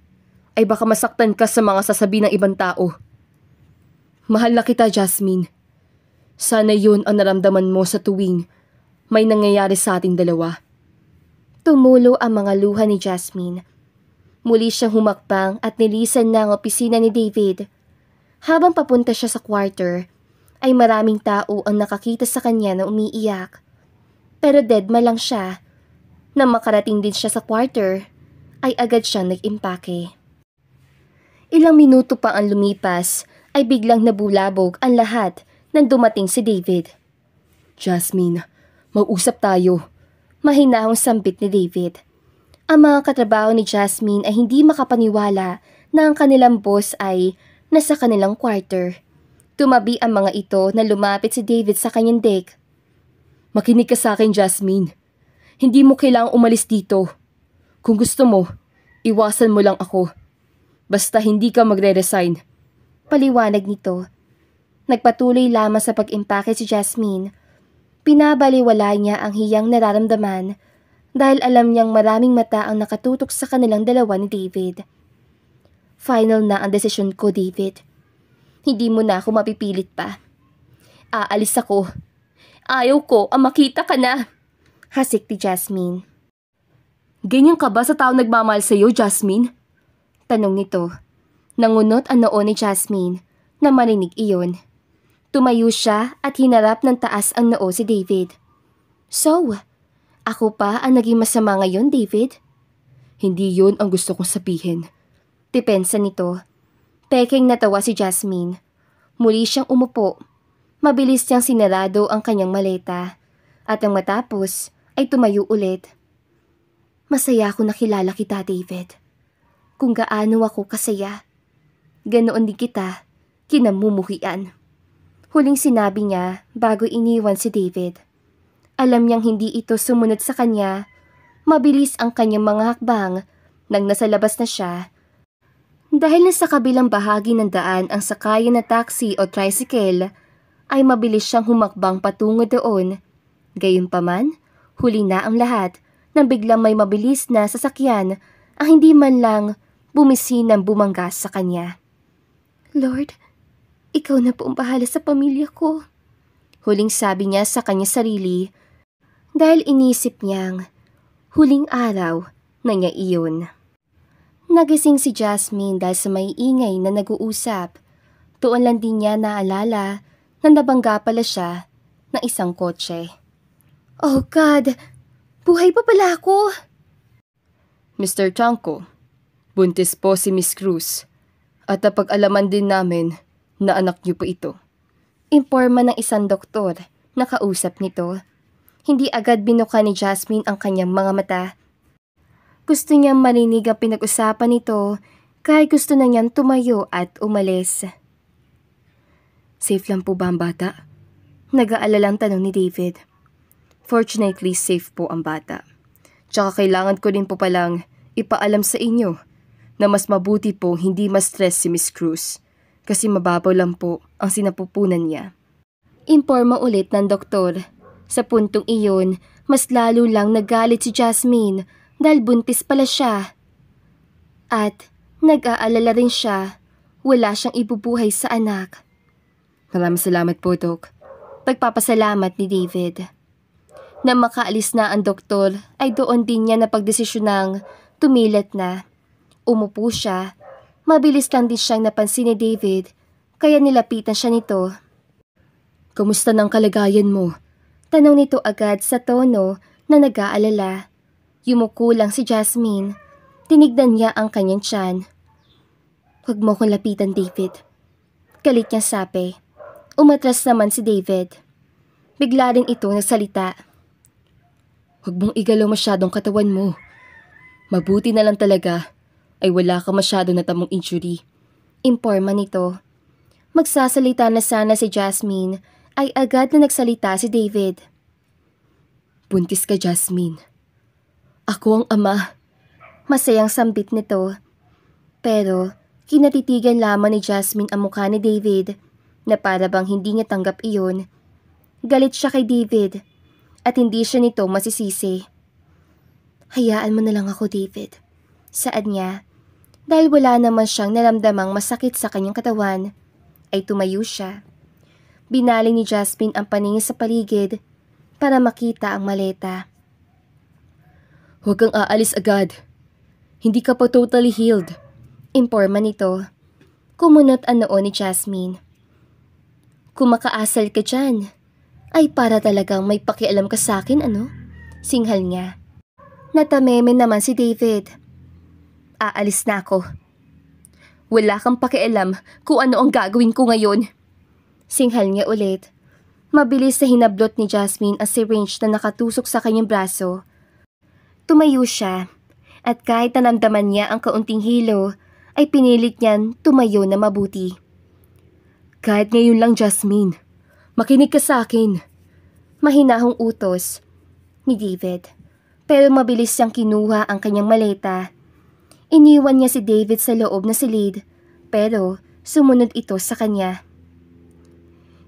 ay baka masaktan ka sa mga sasabihin ng ibang tao. Mahal na kita, Jasmine. Sana yun ang naramdaman mo sa tuwing may nangyayari sa ating dalawa. Tumulo ang mga luha ni Jasmine. Muli siyang humakbang at nilisan na ang opisina ni David. Habang papunta siya sa quarter, ay maraming tao ang nakakita sa kanya na umiiyak. Pero deadma lang siya. Nang makarating din siya sa quarter, ay agad siyang nag-impake. Ilang minuto pa ang lumipas ay biglang nabulabog ang lahat nang dumating si David. Jasmine, mag-usap tayo. Mahinahong sambit ni David. Ang mga katrabaho ni Jasmine ay hindi makapaniwala na ang kanilang boss ay nasa kanilang quarter. Tumabi ang mga ito na lumapit si David sa kanyang deck. Makinig ka sa akin, Jasmine. Hindi mo kailangang umalis dito. Kung gusto mo, iwasan mo lang ako. Basta hindi ka magre-resign. Paliwanag nito. Nagpatuloy lamang sa pag-impake si Jasmine. Pinabaliwala niya ang hiyang nararamdaman dahil alam niyang maraming mata ang nakatutok sa kanilang dalawa ni David. Final na ang desisyon ko, David. Hindi mo na ako mapipilit pa. Aalis ako. Ayaw ko ang makita ka na. Hasik ni Jasmine. Ganyan ka ba sa tao nagmamahal sa iyo, Jasmine? Tanong nito. Nangunot ang noo ni Jasmine na marinig iyon. Tumayo siya at hinarap ng taas ang noo si David. So, ako pa ang naging masama ngayon, David? Hindi yun ang gusto kong sabihin. Depensa nito. Peking natawa si Jasmine. Muli siyang umupo. Mabilis niyang sinarado ang kanyang maleta. At ang matapos ay tumayo ulit. Masaya ako nakilala kita, David. Kung gaano ako kasaya. Ganoon din kita kinamumuhian. Huling sinabi niya bago iniwan si David. Alam niyang hindi ito sumunod sa kanya. Mabilis ang kanyang mga hakbang nang nasa labas na siya. Dahil nasa kabilang bahagi ng daan ang sakayan na taxi o tricycle, ay mabilis siyang humakbang patungo doon. Gayunpaman, huli na ang lahat nang biglang may mabilis na sasakyan ang hindi man lang bumisinang bumangga sa kanya. Lord, ikaw na po ang bahala sa pamilya ko. Huling sabi niya sa kanya sarili dahil inisip niyang huling araw na niya iyon. Nagising si Jasmine dahil sa may ingay na nag-uusap. Tuon lang din niya naalala na nabangga pala siya ng isang kotse. Oh God! Buhay pa pala ako! Mr. Chanko, buntis po si Miss Cruz at napag-alaman din namin na anak niyo po ito. Imporma ng isang doktor na kausap nito. Hindi agad binuka ni Jasmine ang kanyang mga mata. Gusto niyang marinig ang pinag-usapan nito kahit gusto na niyang tumayo at umalis. Safe lang po ba ang bata? Nag-aalalang tanong ni David. Fortunately, safe po ang bata. Tsaka kailangan ko din po palang ipaalam sa inyo na mas mabuti po hindi ma-stress si Miss Cruz kasi mababaw lang po ang sinapupunan niya. Imporma ulit ng doktor. Sa puntong iyon, mas lalo lang nagalit si Jasmine dahil buntis pala siya. At nag-aalala rin siya, wala siyang ibubuhay sa anak. Maraming salamat po, Doc. Pagpapasalamat ni David. Nang makaalis na ang doktor ay doon din niya napagdesisyonang tumilat na. Umupo siya. Mabilis lang din siyang napansin ni David kaya nilapitan siya nito. Kamusta ng kalagayan mo? Tanong nito agad sa tono na nag-aalala. Yumuko lang si Jasmine. Tinignan niya ang kanyang tiyan. Huwag mo kong lapitan, David. Galit niya sabi. Umatras naman si David. Bigla rin ito nagsalita. Huwag mong igalaw masyadong katawan mo. Mabuti na lang talaga ay wala ka masyado natamong injury. Imporma nito. Magsasalita na sana si Jasmine ay agad na nagsalita si David. Buntis ka, Jasmine. Ako ang ama. Masayang sambit nito. Pero kinatitigan lamang ni Jasmine ang mukha ni David na para bang hindi niya tanggap iyon. Galit siya kay David at hindi siya nito masisisi. Hayaan mo na lang ako, David. Saad niya. Dahil wala naman siyang naramdamang masakit sa kanyang katawan, ay tumayo siya. Binaling ni Jasmine ang paningin sa paligid para makita ang maleta. Huwag kang aalis agad. Hindi ka pa totally healed. Imporma nito. Kumunot ang noo ni Jasmine. Kung makaasal ka dyan, ay para talagang may pakialam ka sa akin, ano? Singhal niya. Natameme naman si David. Aalis na ako. Wala kang pakialam kung ano ang gagawin ko ngayon. Singhal niya ulit. Mabilis na hinablot ni Jasmine ang syringe na nakatusok sa kanyang braso. Tumayo siya at kahit nanamdaman niya ang kaunting hilo ay pinilit niyan tumayo na mabuti. Kahit ngayon lang, Jasmine. Makinig ka sa akin. Mahinahong utos ni David. Pero mabilis siyang kinuha ang kanyang maleta. Iniwan niya si David sa loob na silid, pero sumunod ito sa kanya.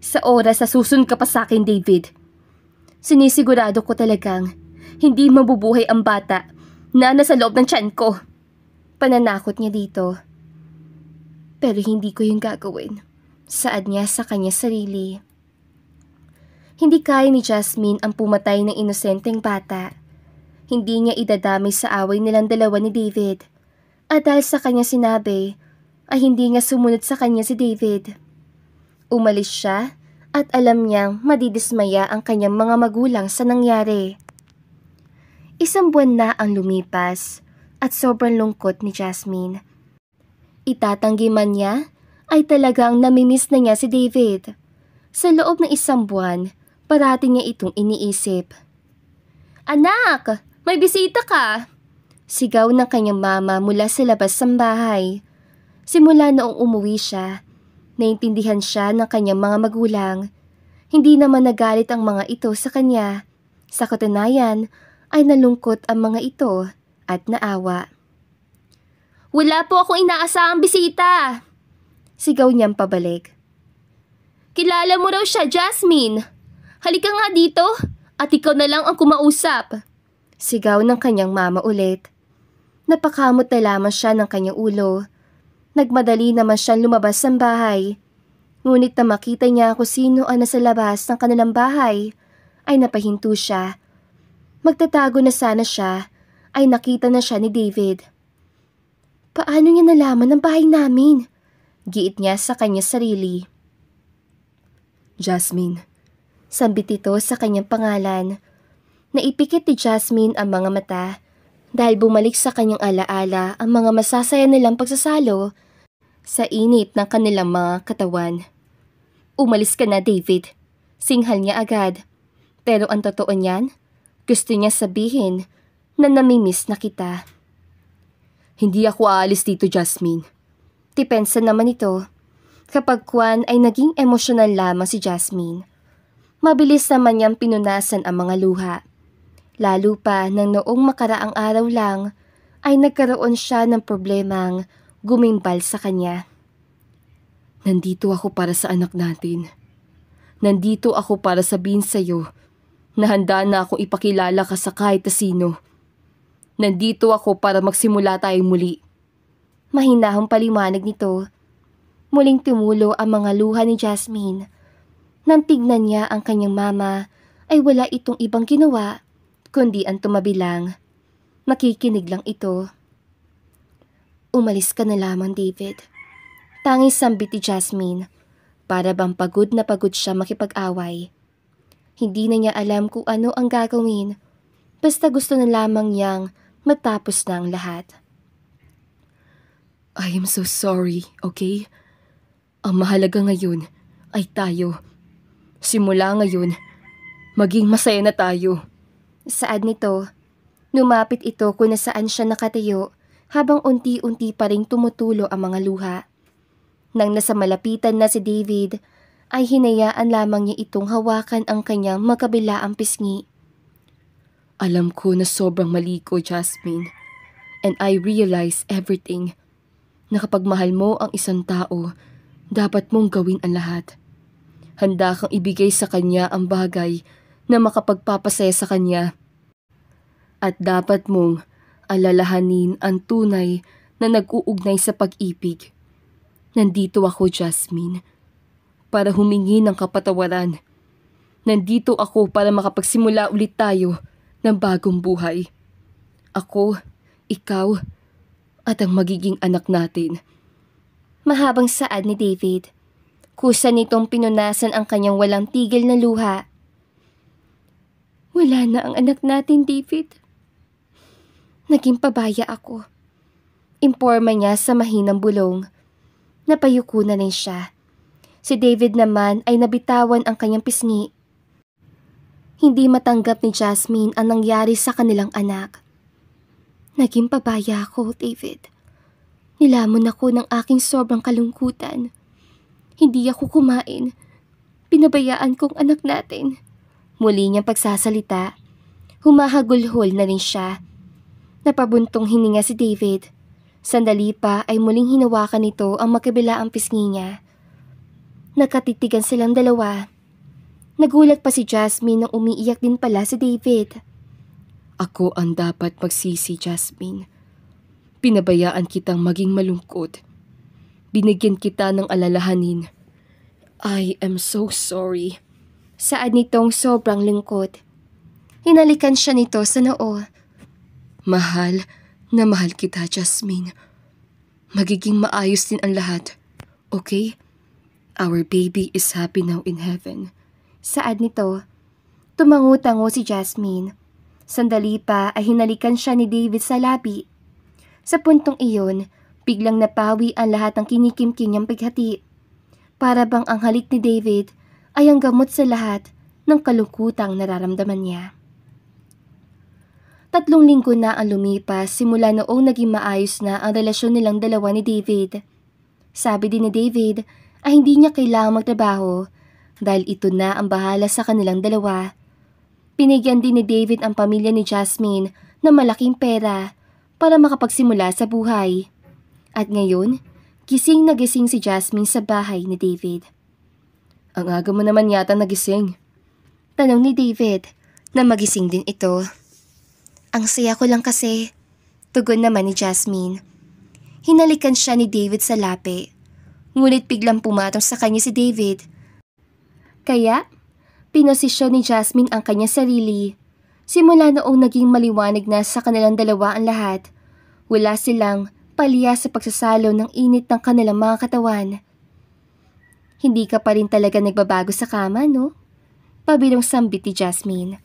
Sa oras sa susunod ka pa sa akin, David. Sinisigurado ko talagang hindi mabubuhay ang bata na nasa loob ng tiyan ko. Pananakot niya dito. Pero hindi ko yung gagawin. Saad niya sa kanya sarili. Hindi kaya ni Jasmine ang pumatay ng inosenteng bata. Hindi niya idadamay sa away nilang dalawa ni David. At dahil sa kanya sinabi, ay hindi nga sumunod sa kanya si David. Umalis siya at alam niyang madidismaya ang kanyang mga magulang sa nangyari. 1 buwan na ang lumipas at sobrang lungkot ni Jasmine. Itatanggi man niya ay talagang namimiss na niya si David. Sa loob ng 1 buwan, parati niya itong iniisip. Anak! May bisita ka! Sigaw ng kanyang mama mula sa labas ng bahay. Simula noong umuwi siya, naintindihan siya ng kanyang mga magulang. Hindi naman nagalit ang mga ito sa kanya. Sa katunayan ay nalungkot ang mga ito at naawa. Wala po akong inaasahang bisita! Sigaw niyang pabalik. Kilala mo raw siya, Jasmine! Halika nga dito at ikaw na lang ang kumausap! Sigaw ng kanyang mama ulit. Napakamot na lamang siya ng kanyang ulo. Nagmadali naman siyang lumabas ng bahay. Ngunit na makita niya kung sino ang nasa labas ng kanilang bahay, ay napahinto siya. Magtatago na sana siya, ay nakita na siya ni David. Paano niya nalaman ang bahay namin? Giit niya sa kanya sarili. Jasmine. Sambit ito sa kanyang pangalan. Naipikit ni Jasmine ang mga mata dahil bumalik sa kanyang alaala ang mga masasaya nilang pagsasalo sa init ng kanilang mga katawan. Umalis ka na, David. Singhal niya agad. Pero ang totoo niyan, gusto niya sabihin na namimiss na kita. Hindi ako aalis dito, Jasmine. Depensa naman ito. Kapag Kwan ay naging emosyonal lamang si Jasmine. Mabilis naman niyang pinunasan ang mga luha. Lalo pa nang noong makaraang araw lang ay nagkaroon siya ng problemang gumimbal sa kanya. Nandito ako para sa anak natin. Nandito ako para sabihin sa'yo na handa na akong ipakilala ka sa kahit sino. Nandito ako para magsimula tayong muli. Mahinahong paliwanag nito. Muling tumulo ang mga luha ni Jasmine. Nang tignan niya ang kanyang mama ay wala itong ibang ginawa kundi ang tumabi lang. Makikinig lang ito. Umalis ka na lamang, David. Tanging sambit ni Jasmine. Para bang pagod na pagod siya makipag-away. Hindi na niya alam kung ano ang gagawin. Basta gusto na lamang niyang matapos na ang lahat. I am so sorry, okay? Ang mahalaga ngayon ay tayo. Simula ngayon, maging masaya na tayo. Saad nito, lumapit ito kung nasaan siya nakatayo habang unti-unti pa ring tumutulo ang mga luha. Nang nasa malapitan na si David, ay hinayaan lamang niya itong hawakan ang kanyang magkabilaang pisngi. Alam ko na sobrang mali ko, Jasmine. And I realize everything. Na kapag mahal mo ang isang tao, dapat mong gawin ang lahat. Handa kang ibigay sa kanya ang bagay na makapagpapasaya sa kanya. At dapat mong alalahanin ang tunay na nag-uugnay sa pag-ibig. Nandito ako, Jasmine, para humingi ng kapatawaran. Nandito ako para makapagsimula ulit tayo ng bagong buhay. Ako, ikaw, at ang magiging anak natin. Mahabang saad ni David. Kusa nitong pinunasan ang kanyang walang tigil na luha. Wala na ang anak natin, David. Naging pabaya ako. Imporma niya sa mahinang bulong. Napayuko na rin siya. Si David naman ay nabitawan ang kanyang pisngi. Hindi matanggap ni Jasmine ang nangyari sa kanilang anak. Naging pabaya ako, David. Nilamon ako ng aking sobrang kalungkutan. Hindi ako kumain. Pinabayaan kong anak natin. Muli niyang pagsasalita. Humahagulhol na rin siya. Napabuntong hininga si David. Sandali pa ay muling hinawakan nito ang magkabilaang pisngi niya. Nakatitigan silang dalawa. Nagulat pa si Jasmine nang umiiyak din pala si David. Ako ang dapat magsisi, Jasmine. Pinabayaan kitang maging malungkot. Binigyan kita ng alalahanin. I am so sorry. Saad nitong sobrang lungkot. Hinalikan siya nito sa noo. Mahal na mahal kita, Jasmine. Magiging maayos din ang lahat. Okay? Our baby is happy now in heaven. Saad nito. Tumango-tango si Jasmine. Sandali pa ay hinalikan siya ni David sa labi. Sa puntong iyon, biglang napawi ang lahat ng kinikimkim niyang paghati. Para bang ang halik ni David ay ang gamot sa lahat ng kalungkutang nararamdaman niya. 3 linggo na ang lumipas simula noong naging maayos na ang relasyon nilang dalawa ni David. Sabi din ni David ay hindi niya kailangang magtrabaho dahil ito na ang bahala sa kanilang dalawa. Pinigyan din ni David ang pamilya ni Jasmine ng malaking pera para makapagsimula sa buhay. At ngayon, gising na gising si Jasmine sa bahay ni David. Ang aga mo naman yata nagising. Tanong ni David na magising din ito. Ang saya ko lang kasi, tugon naman ni Jasmine. Hinalikan siya ni David sa lapi. Ngunit biglang pumatong sa kanya si David. Kaya, pinosisyon ni Jasmine ang kanya sarili. Simula noong naging maliwanag na sa kanilang dalawa ang lahat, wala silang palya sa pagsasalo ng init ng kanilang mga katawan. Hindi ka pa rin talaga nagbabago sa kama, no? Pabilong sambit ni Jasmine.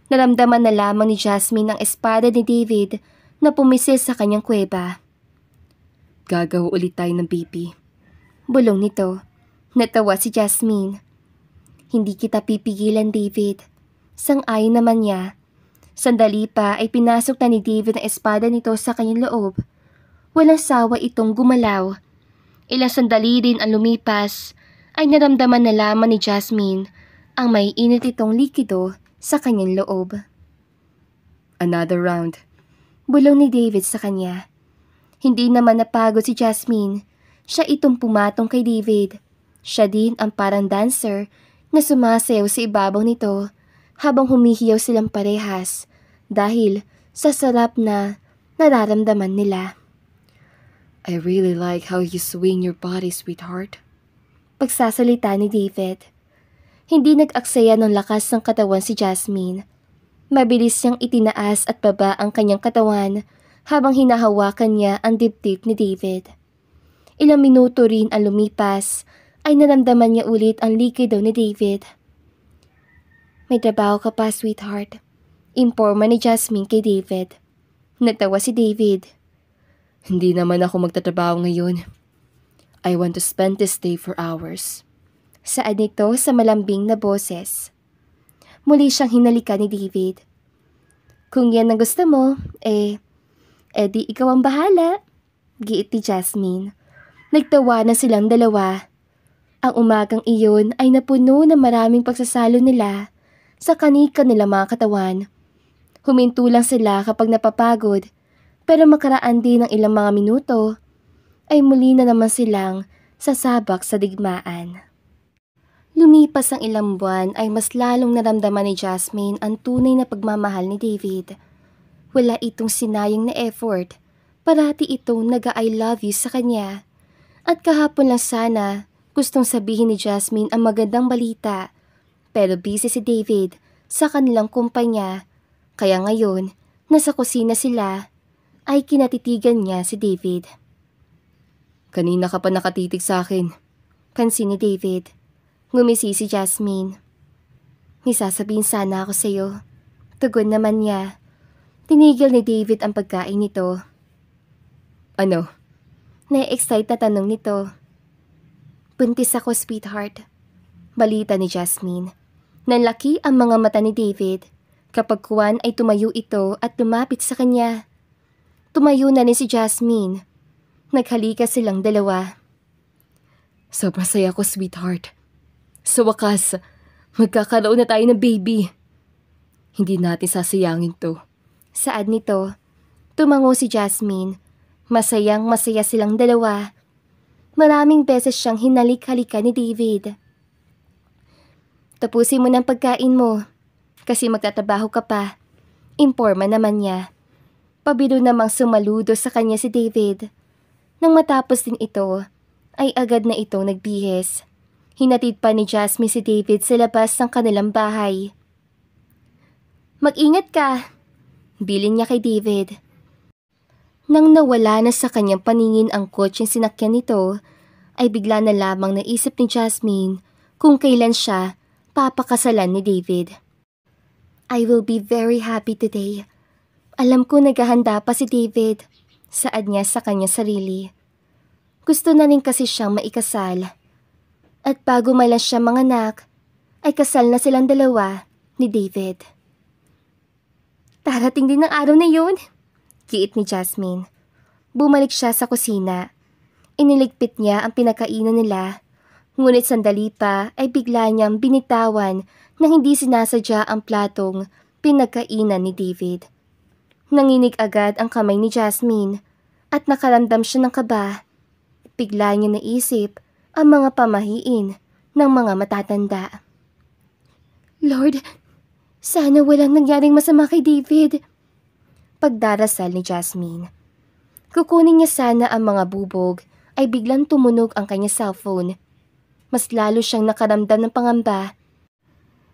Naramdaman na lamang ni Jasmine ang espada ni David na pumisil sa kanyang kuweba. Gagawa ulit tayo ng baby. Bulong nito. Natawa si Jasmine. Hindi kita pipigilan, David. Sang-ayon naman niya. Sandali pa ay pinasok na ni David ang espada nito sa kanyang loob. Walang sawa itong gumalaw. Ilang sandali rin ang lumipas ay naramdaman na lamang ni Jasmine ang may init itong likido sa kanyang loob. Another round. Bulong ni David sa kanya. Hindi naman napagod si Jasmine. Siya itong pumatong kay David. Siya din ang parang dancer na sumasayaw sa ibabaw nito habang humihiyaw silang parehas dahil sa sarap na nararamdaman nila. I really like how you swing your body, sweetheart. Pagsasalita ni David. Hindi nag-aksaya ng lakas ng katawan si Jasmine. Mabilis niyang itinaas at baba ang kanyang katawan habang hinahawakan niya ang dibdib ni David. Ilang minuto rin ang lumipas ay naramdaman niya ulit ang likido ni David. May trabaho ka pa, sweetheart. Imporma ni Jasmine kay David. Natawa si David. Hindi naman ako magtatrabaho ngayon. I want to spend this day for hours. Saad nito sa malambing na boses. Muli siyang hinalikan ni David. Kung yan ang gusto mo, Edi ikaw ang bahala, giit ni Jasmine. Nagtawanan silang dalawa. Ang umagang iyon ay napuno ng maraming pagsasalo nila sa kanika nila mga katawan. Huminto lang sila kapag napapagod, pero makaraan din ng ilang mga minuto ay muli na naman silang sasabak sa digmaan. Lumipas ang ilang buwan ay mas lalong naramdaman ni Jasmine ang tunay na pagmamahal ni David. Wala itong sinayang na effort, parati itong nag-I love you sa kanya. At kahapon lang sana gustong sabihin ni Jasmine ang magandang balita, pero busy si David sa kanilang kumpanya, kaya ngayon nasa kusina sila ay kinatitigan niya si David. Kanina ka pa nakatitig sa akin. Pansin ni David. Ngumisi si Jasmine. May sasabihin sana ako sa'yo. Tugon naman niya. Tinigil ni David ang pagkain nito. Ano? Na-excite na tanong nito. Buntis ako, sweetheart. Balita ni Jasmine. Nanlaki ang mga mata ni David. Kapag kuwan ay tumayo ito at lumapit sa kanya. Tumayo na rin si Jasmine. Naghalika silang dalawa. Sobrang saya ko, sweetheart. Sa wakas, magkakaroon na tayo ng baby. Hindi natin sasayangin to. Saad nito, tumango si Jasmine. Masayang masaya silang dalawa. Maraming beses siyang hinalik-halika ni David. Tapusin mo ng pagkain mo, kasi magtatrabaho ka pa. Imporma naman niya. Pabiro namang sumaludo sa kanya si David. Nang matapos din ito, ay agad na itong nagbihis. Hinatid pa ni Jasmine si David sa labas ng kanilang bahay. Mag-ingat ka, bilin niya kay David. Nang nawala na sa kanyang paningin ang kotseng sinakyan nito, ay bigla na lamang naisip ni Jasmine kung kailan siya papakasalan ni David. I will be very happy today. Alam ko naghahanda pa si David, saad niya sa kanyang sarili. Gusto na rin kasi siyang maikasal. At bago malas siya manganak, ay kasal na silang dalawa ni David. Darating din ang araw na yun, giit ni Jasmine. Bumalik siya sa kusina. Iniligpit niya ang pinakainan nila. Ngunit sandali pa ay bigla niyang binitawan na hindi sinasadya ang platong pinagkainan ni David. Nanginig agad ang kamay ni Jasmine at nakaramdam siya ng kaba. Bigla niya naisip ang mga pamahiin ng mga matatanda. Lord, sana walang nangyaring masama kay David. Pagdarasal ni Jasmine. Kukunin niya sana ang mga bubog ay biglang tumunog ang kanyang cellphone. Mas lalo siyang nakaramdam ng pangamba.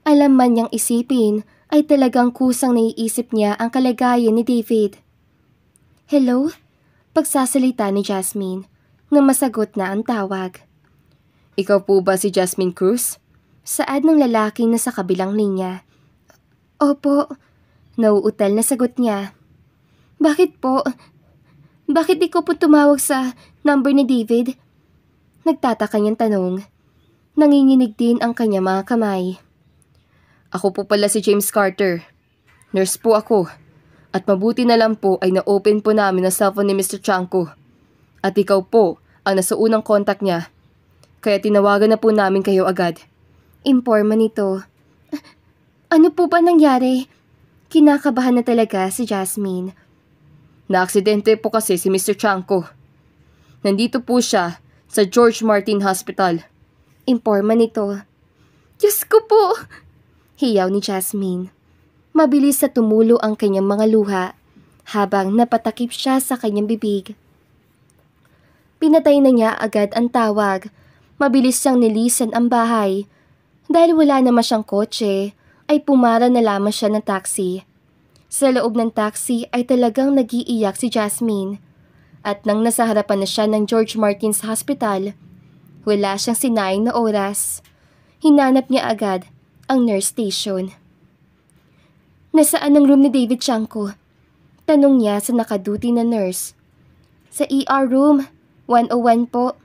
Alam man niyang isipin ay talagang kusang naiisip niya ang kalagayan ni David. Hello? Pagsasalita ni Jasmine nang masagot na ang tawag. Ikaw po ba si Jasmine Cruz? Saad ng lalaki na sa kabilang linya. Opo, nauutal na sagot niya. Bakit po? Bakit di ko po tumawag sa number ni David? Nagtataka niyang tanong. Nanginginig din ang kanya mga kamay. Ako po pala si James Carter. Nurse po ako. At mabuti na lang po ay na-open po namin ang cellphone ni Mr. Chanko. At ikaw po ang nasa unang contact niya. Kaya tinawagan na po namin kayo agad. Imporma nito. Ano po ba nangyari? Kinakabahan na talaga si Jasmine. Naaksidente po kasi si Mr. Chanko. Nandito po siya sa George Martin Hospital. Imporma nito. Diyos ko po! Hiyaw ni Jasmine. Mabilis sa tumulo ang kanyang mga luha habang napatakip siya sa kanyang bibig. Pinatay na niya agad ang tawag. Mabilis siyang nilisan ang bahay. Dahil wala naman siyang kotse, ay pumara na lamang siya ng taxi. Sa loob ng taxi ay talagang nag-iiyak si Jasmine. At nang nasa harapan na siya ng George Martin's Hospital, wala siyang sinayang na oras. Hinanap niya agad ang nurse station. Nasaan ang room ni David Chanko? Tanong niya sa nakaduty na nurse. Sa ER room, 101 po.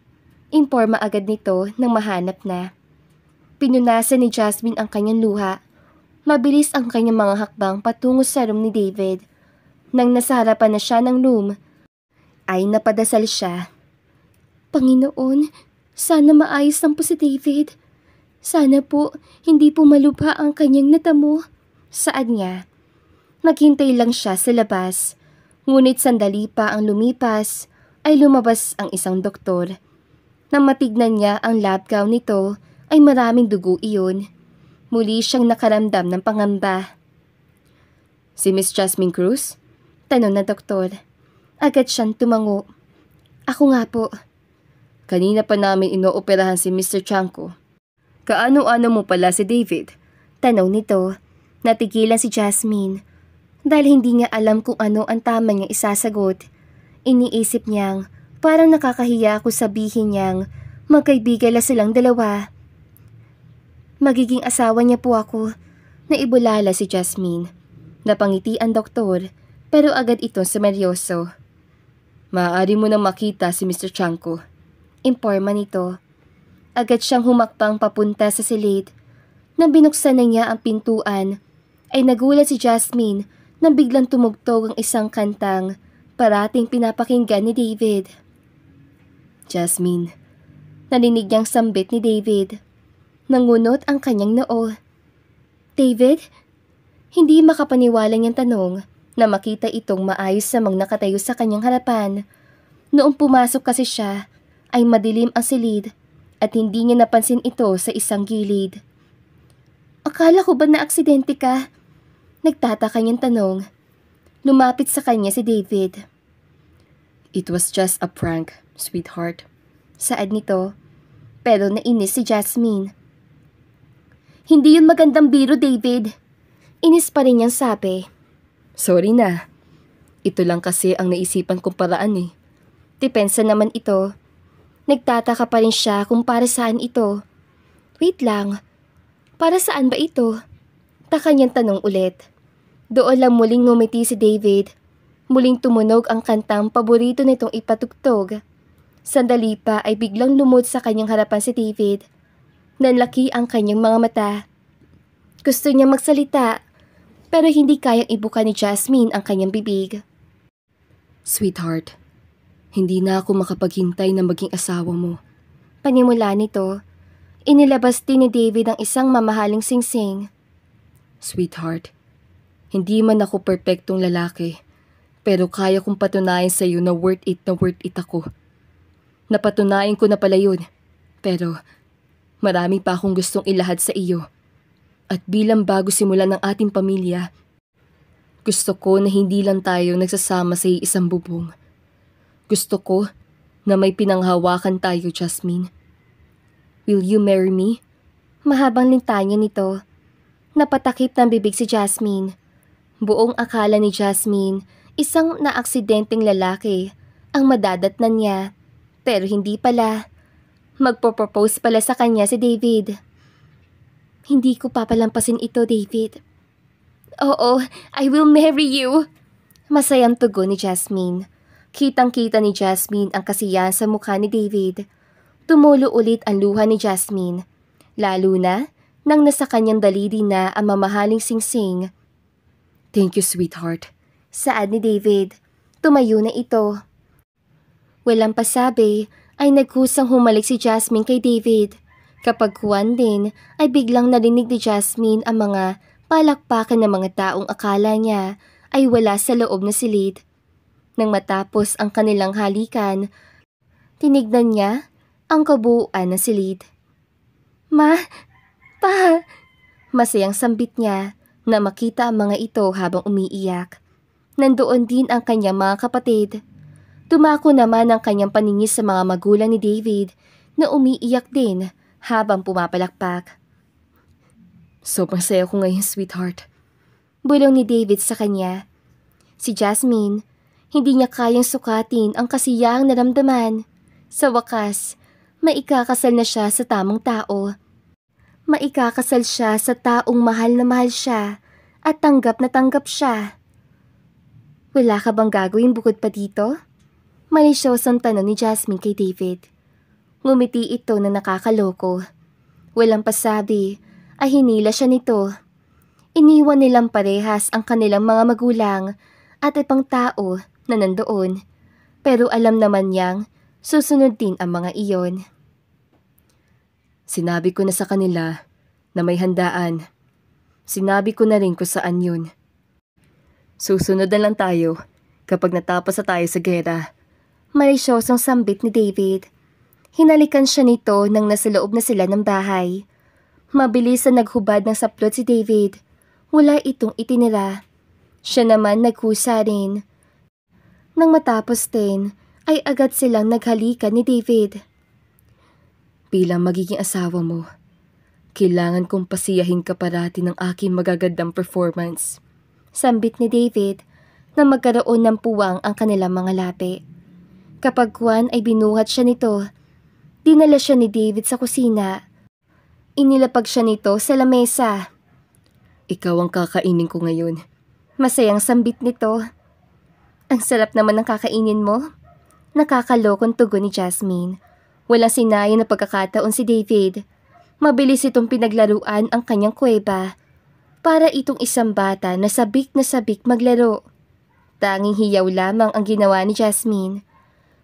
Imporma agad nito nang mahanap na. Pinunasan ni Jasmine ang kanyang luha. Mabilis ang kanyang mga hakbang patungo sa room ni David. Nang nasa harapan na siya ng room, ay napadasal siya. Panginoon, sana maayos lang po si David. Sana po hindi po malubha ang kanyang natamo. Saad niya. Naghintay lang siya sa labas. Ngunit sandali pa ang lumipas ay lumabas ang isang doktor. Nang matignan niya ang lab gown nito ay maraming dugo iyon. Muli siyang nakaramdam ng pangamba. Si Miss Jasmine Cruz? Tanong na doktor. Agad siyang tumango. Ako nga po. Kanina pa namin inooperahan si Mr. Chanko. Kaano-ano mo pala si David? Tanong nito. Natigilan si Jasmine. Dahil hindi niya alam kung ano ang tama niyang isasagot. Iniisip niyang parang nakakahiya kung sabihin niyang magkaibigan na silang dalawa. Magiging asawa niya po ako. Naibulala si Jasmine. Napangiti ang doktor pero agad ito sumeryoso. Maaari mo nang makita si Mr. Chanko. Imporma nito. Agad siyang humakbang papunta sa silid. Nang binuksan na niya ang pintuan, ay nagulat si Jasmine nang biglang tumugtog ang isang kantang parating pinapakinggan ni David. Jasmine. Narinig niyang sambit ni David. Nangunot ang kanyang noo. David? Hindi makapaniwala niyang tanong na makita itong maayos namang nakatayo sa kanyang harapan. Noong pumasok kasi siya, ay madilim ang silid at hindi niya napansin ito sa isang gilid. Akala ko ba na aksidente ka? Nagtataka niyang tanong. Lumapit sa kanya si David. It was just a prank, sweetheart. Saad nito, pero nainis si Jasmine. Hindi yun magandang biro, David. Inis pa rin niyang sabi. Sorry na. Ito lang kasi ang naisipan kong paraan eh. Depensa naman ito. Nagtataka pa rin siya kung para saan ito. Wait lang. Para saan ba ito? Taka niyang tanong ulit. Doon lang muling ngumiti si David. Muling tumunog ang kantang paborito nitong ipatugtog. Sandali pa ay biglang lumod sa kanyang harapan si David. Nanlaki ang kanyang mga mata. Gusto niya magsalita, pero hindi kayang ibuka ni Jasmine ang kanyang bibig. Sweetheart, hindi na ako makapaghintay na maging asawa mo. Panimula nito, inilabas din ni David ang isang mamahaling singsing. Sweetheart, hindi man ako perpektong lalaki, pero kaya kong patunayan sa iyo na worth it ako. Napatunayan ko na pala yun, pero marami pa akong gustong ilahad sa iyo. At bilang bago simula ng ating pamilya, gusto ko na hindi lang tayo nagsasama sa isang bubong. Gusto ko na may pinanghawakan tayo, Jasmine. Will you marry me? Mahabang lintanya nito. Napatakip ng bibig si Jasmine. Buong akala ni Jasmine, isang naaksidenteng lalaki ang madadatnan niya. Pero hindi pala. Magpo-propose pala sa kanya si David. Hindi ko papalampasin ito, David. Oo, I will marry you. Masayang tugon ni Jasmine. Kitang-kita ni Jasmine ang kasiyahan sa mukha ni David. Tumulo ulit ang luha ni Jasmine. Lalo na nang nasa kanyang daliri na ang mamahaling singsing. Thank you, sweetheart. Saad ni David. Tumayo na ito. Walang pasabi ay nagkusang humalik si Jasmine kay David. Kapag kuwan din ay biglang narinig ni Jasmine ang mga palakpakan ng mga taong akala niya ay wala sa loob na silid. Nang matapos ang kanilang halikan, tinignan niya ang kabuuan ng silid. Ma, pa, masayang sambit niya na makita ang mga ito habang umiiyak. Nandoon din ang kanyang mga kapatid. Tumako naman ang kanyang paningin sa mga magulang ni David na umiiyak din habang pumapalakpak. Sobrang saya ko ngayon, sweetheart. Bulong ni David sa kanya. Si Jasmine, hindi niya kayang sukatin ang kasiyahang naramdaman. Sa wakas, maikakasal na siya sa tamang tao. Maikakasal siya sa taong mahal na mahal siya at tanggap na tanggap siya. Wala ka bang gagawin bukod pa dito? Malisyosang tanong ni Jasmine kay David. Ngumiti ito na nakakaloko. Walang pasabi ay hinila siya nito. Iniwan nilang parehas ang kanilang mga magulang at ibang tao na nandoon. Pero alam naman niyang susunod din ang mga iyon. Sinabi ko na sa kanila na may handaan. Sinabi ko na rin kung saan yun. Susunod na lang tayo kapag natapos na tayo sa gera. Malisyosong sambit ni David. Hinalikan siya nito nang nasa loob na sila ng bahay. Mabilis na naghubad ng saplot si David. Wala itong itinira. Siya naman nagkusa rin. Nang matapos din, ay agad silang naghalikan ni David. Bilang magiging asawa mo, kailangan kong pasiyahin ka parati ng aking magagandang performance. Sambit ni David na magkaroon ng puwang ang kanilang mga lapi. Kapag Juan ay binuhat siya nito, dinala siya ni David sa kusina. Inilapag siya nito sa lamesa. Ikaw ang kakainin ko ngayon. Masayang sambit nito. Ang sarap naman ng kakainin mo. Nakakalokong tugon ni Jasmine. Walang sinayang na pagkakataon si David. Mabilis itong pinaglaruan ang kanyang kuweba. Para itong isang bata na sabik maglaro. Tanging hiyaw lamang ang ginawa ni Jasmine.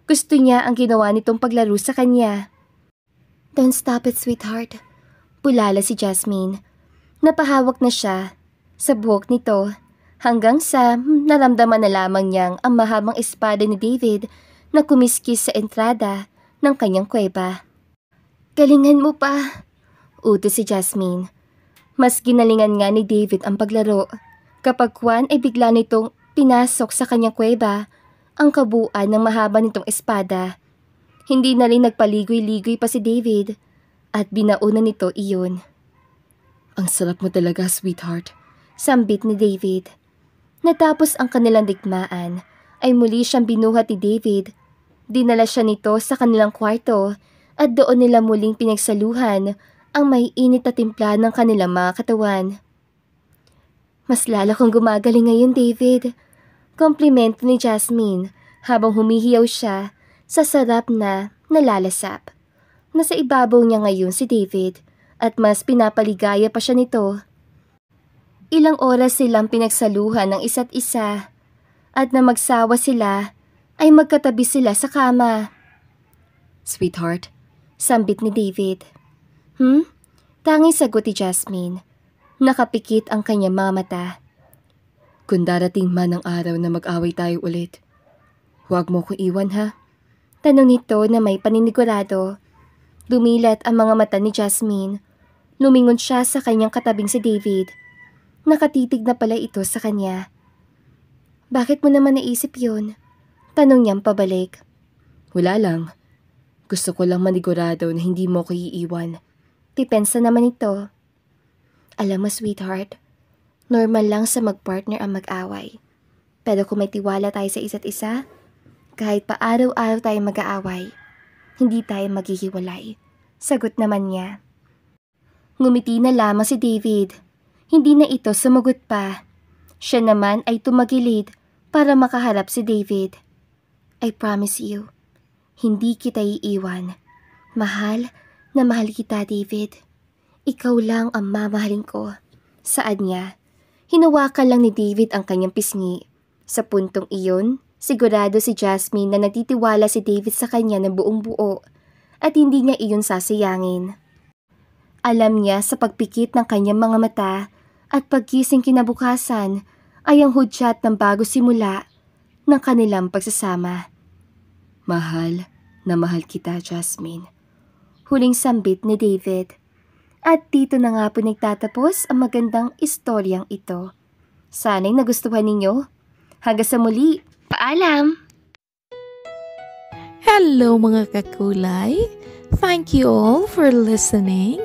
Gusto niya ang ginawa nitong paglaro sa kanya. Don't stop it, sweetheart. Bulala si Jasmine. Napahawak na siya sa buhok nito hanggang sa naramdaman na lamang niyang ang mahabang espada ni David na kumiskis sa entrada ng kanyang kuweba. Galingan mo pa, utos si Jasmine. Mas ginalingan nga ni David ang paglaro. Kapag Juan ay bigla nitong pinasok sa kanyang kuweba ang kabuuan ng mahaba nitong espada. Hindi na rin nagpaligoy-ligoy pa si David at binauna nito iyon. Ang sarap mo talaga, sweetheart. Sambit ni David. Natapos ang kanilang digmaan ay muli siyang binuhat ni David. Dinala siya nito sa kanilang kwarto at doon nila muling pinagsaluhan ang may init na timpla ng kanilang mga katawan. Mas lalo kong gumagaling ngayon, David. Komplimento ni Jasmine habang humihiyaw siya sa sarap na nalalasap. Nasa ibabaw niya ngayon si David at mas pinapaligaya pa siya nito. Ilang oras silang pinagsaluhan ng isa't isa at na magsawa sila ay magkatabi sila sa kama. Sweetheart, sambit ni David. Tanging sagot ni Jasmine. Nakapikit ang kanyang mga mata. Kung darating man ang araw na mag-away tayo ulit, huwag mo ko iwan ha? Tanong nito na may paninigurado. Dumilat ang mga mata ni Jasmine. Lumingon siya sa kanyang katabing si David. Nakatitig na pala ito sa kanya. Bakit mo naman naisip yun? Tanong niyang pabalik. Wala lang. Gusto ko lang manigurado na hindi mo ko iiwan. Depensa naman ito. Alam mo, sweetheart, normal lang sa mag-partner ang mag-away. Pero kung may tiwala tayo sa isa't isa, kahit pa araw-araw tayo mag-aaway, hindi tayo maghihiwalay. Sagot naman niya. Ngumiti na lamang si David. Hindi na ito sumagot pa. Siya naman ay tumagilid para makaharap si David. I promise you, hindi kita iiwan. Mahal na mahal kita, David. Ikaw lang ang mamahalin ko. Saan niya? Hinawakan lang ni David ang kanyang pisngi. Sa puntong iyon, sigurado si Jasmine na nagtitiwala si David sa kanya ng buong buo at hindi niya iyon sasayangin. Alam niya sa pagpikit ng kanyang mga mata at pagkising kinabukasan ay ang hudyat ng bago simula ng kanilang pagsasama. Mahal na mahal kita, Jasmine. Huling sambit ni David. At dito na nga po nagtatapos ang magandang istoryang ito. Sana'y nagustuhan ninyo. Hanggang sa muli, paalam! Hello mga kakulay! Thank you all for listening.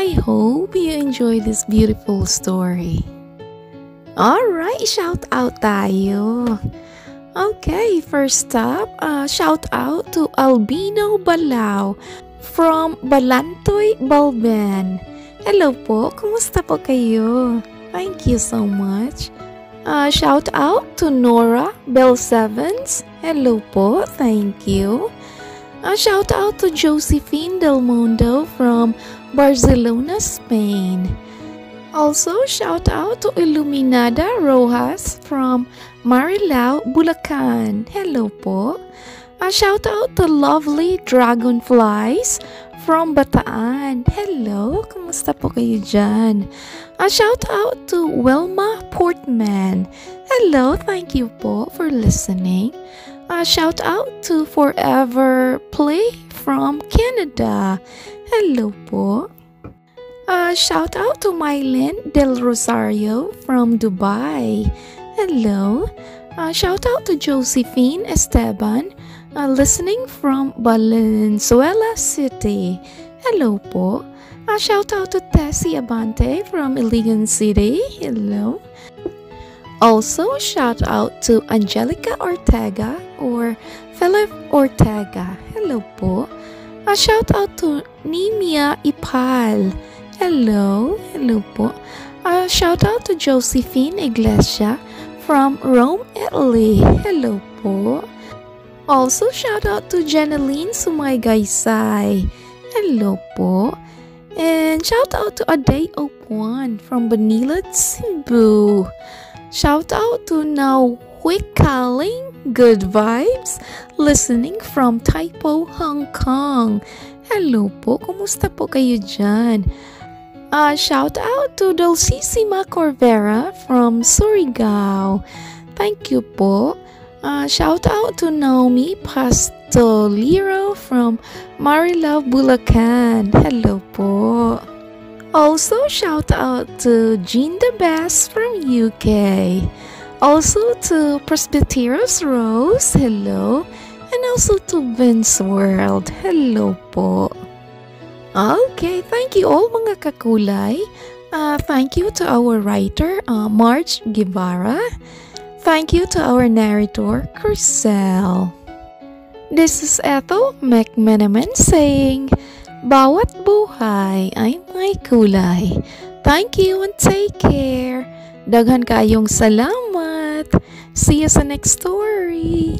I hope you enjoy this beautiful story. Alright, shout out tayo. Okay, first up, shout out to Albino Balao from Balantoy, Balben. Hello po, kumusta po kayo? Thank you so much. Shout out to Nora Bell7s. Hello po, thank you. Shout out to Josephine Del Mundo from Barcelona, Spain. Also, shout out to Iluminada Rojas from Marilao, Bulacan. Hello po. Shout out to lovely dragonflies from Bataan. Hello, kumusta po kayo dyan? Shout out to Wilma Portman. Hello, thank you po for listening. Shout out to Forever Play from Canada. Hello po. Shout out to Mylene Del Rosario from Dubai. Hello. Shout out to Josephine Esteban, listening from Valenzuela City. Hello po. Shout out to Tessie Abante from Iligan City. Hello. Also, shout out to Angelica Ortega or Philip Ortega. Hello po. Shout out to Nimia Ipal. Hello. Hello po. Shout out to Josephine Iglesia from Rome, Italy. Hello po. Also, shout out to Janeline Sumaygaysay. Hello po. And shout out to Aday Opuan from Banilad, Cebu. Shout out to Now Wikaling Good Vibes, listening from Taipo, Hong Kong. Hello po, kumusta po kayo dyan? Shout out to Dulcissima Corvera from Surigao. Thank you po. Shout out to Naomi Pastolero from Marilao, Bulacan. Hello po. Also, shout out to Jean the Best from UK. Also to Presbyterios Rose. Hello. And also to Vince World. Hello po. Okay, thank you all mga kakulay. Thank you to our writer, Marge Guevara. Thank you to our narrator, Crisel. This is Ethel McMenamin saying, bawat buhay ay may kulay. Thank you and take care. Daghan kayong salamat. See you sa next story.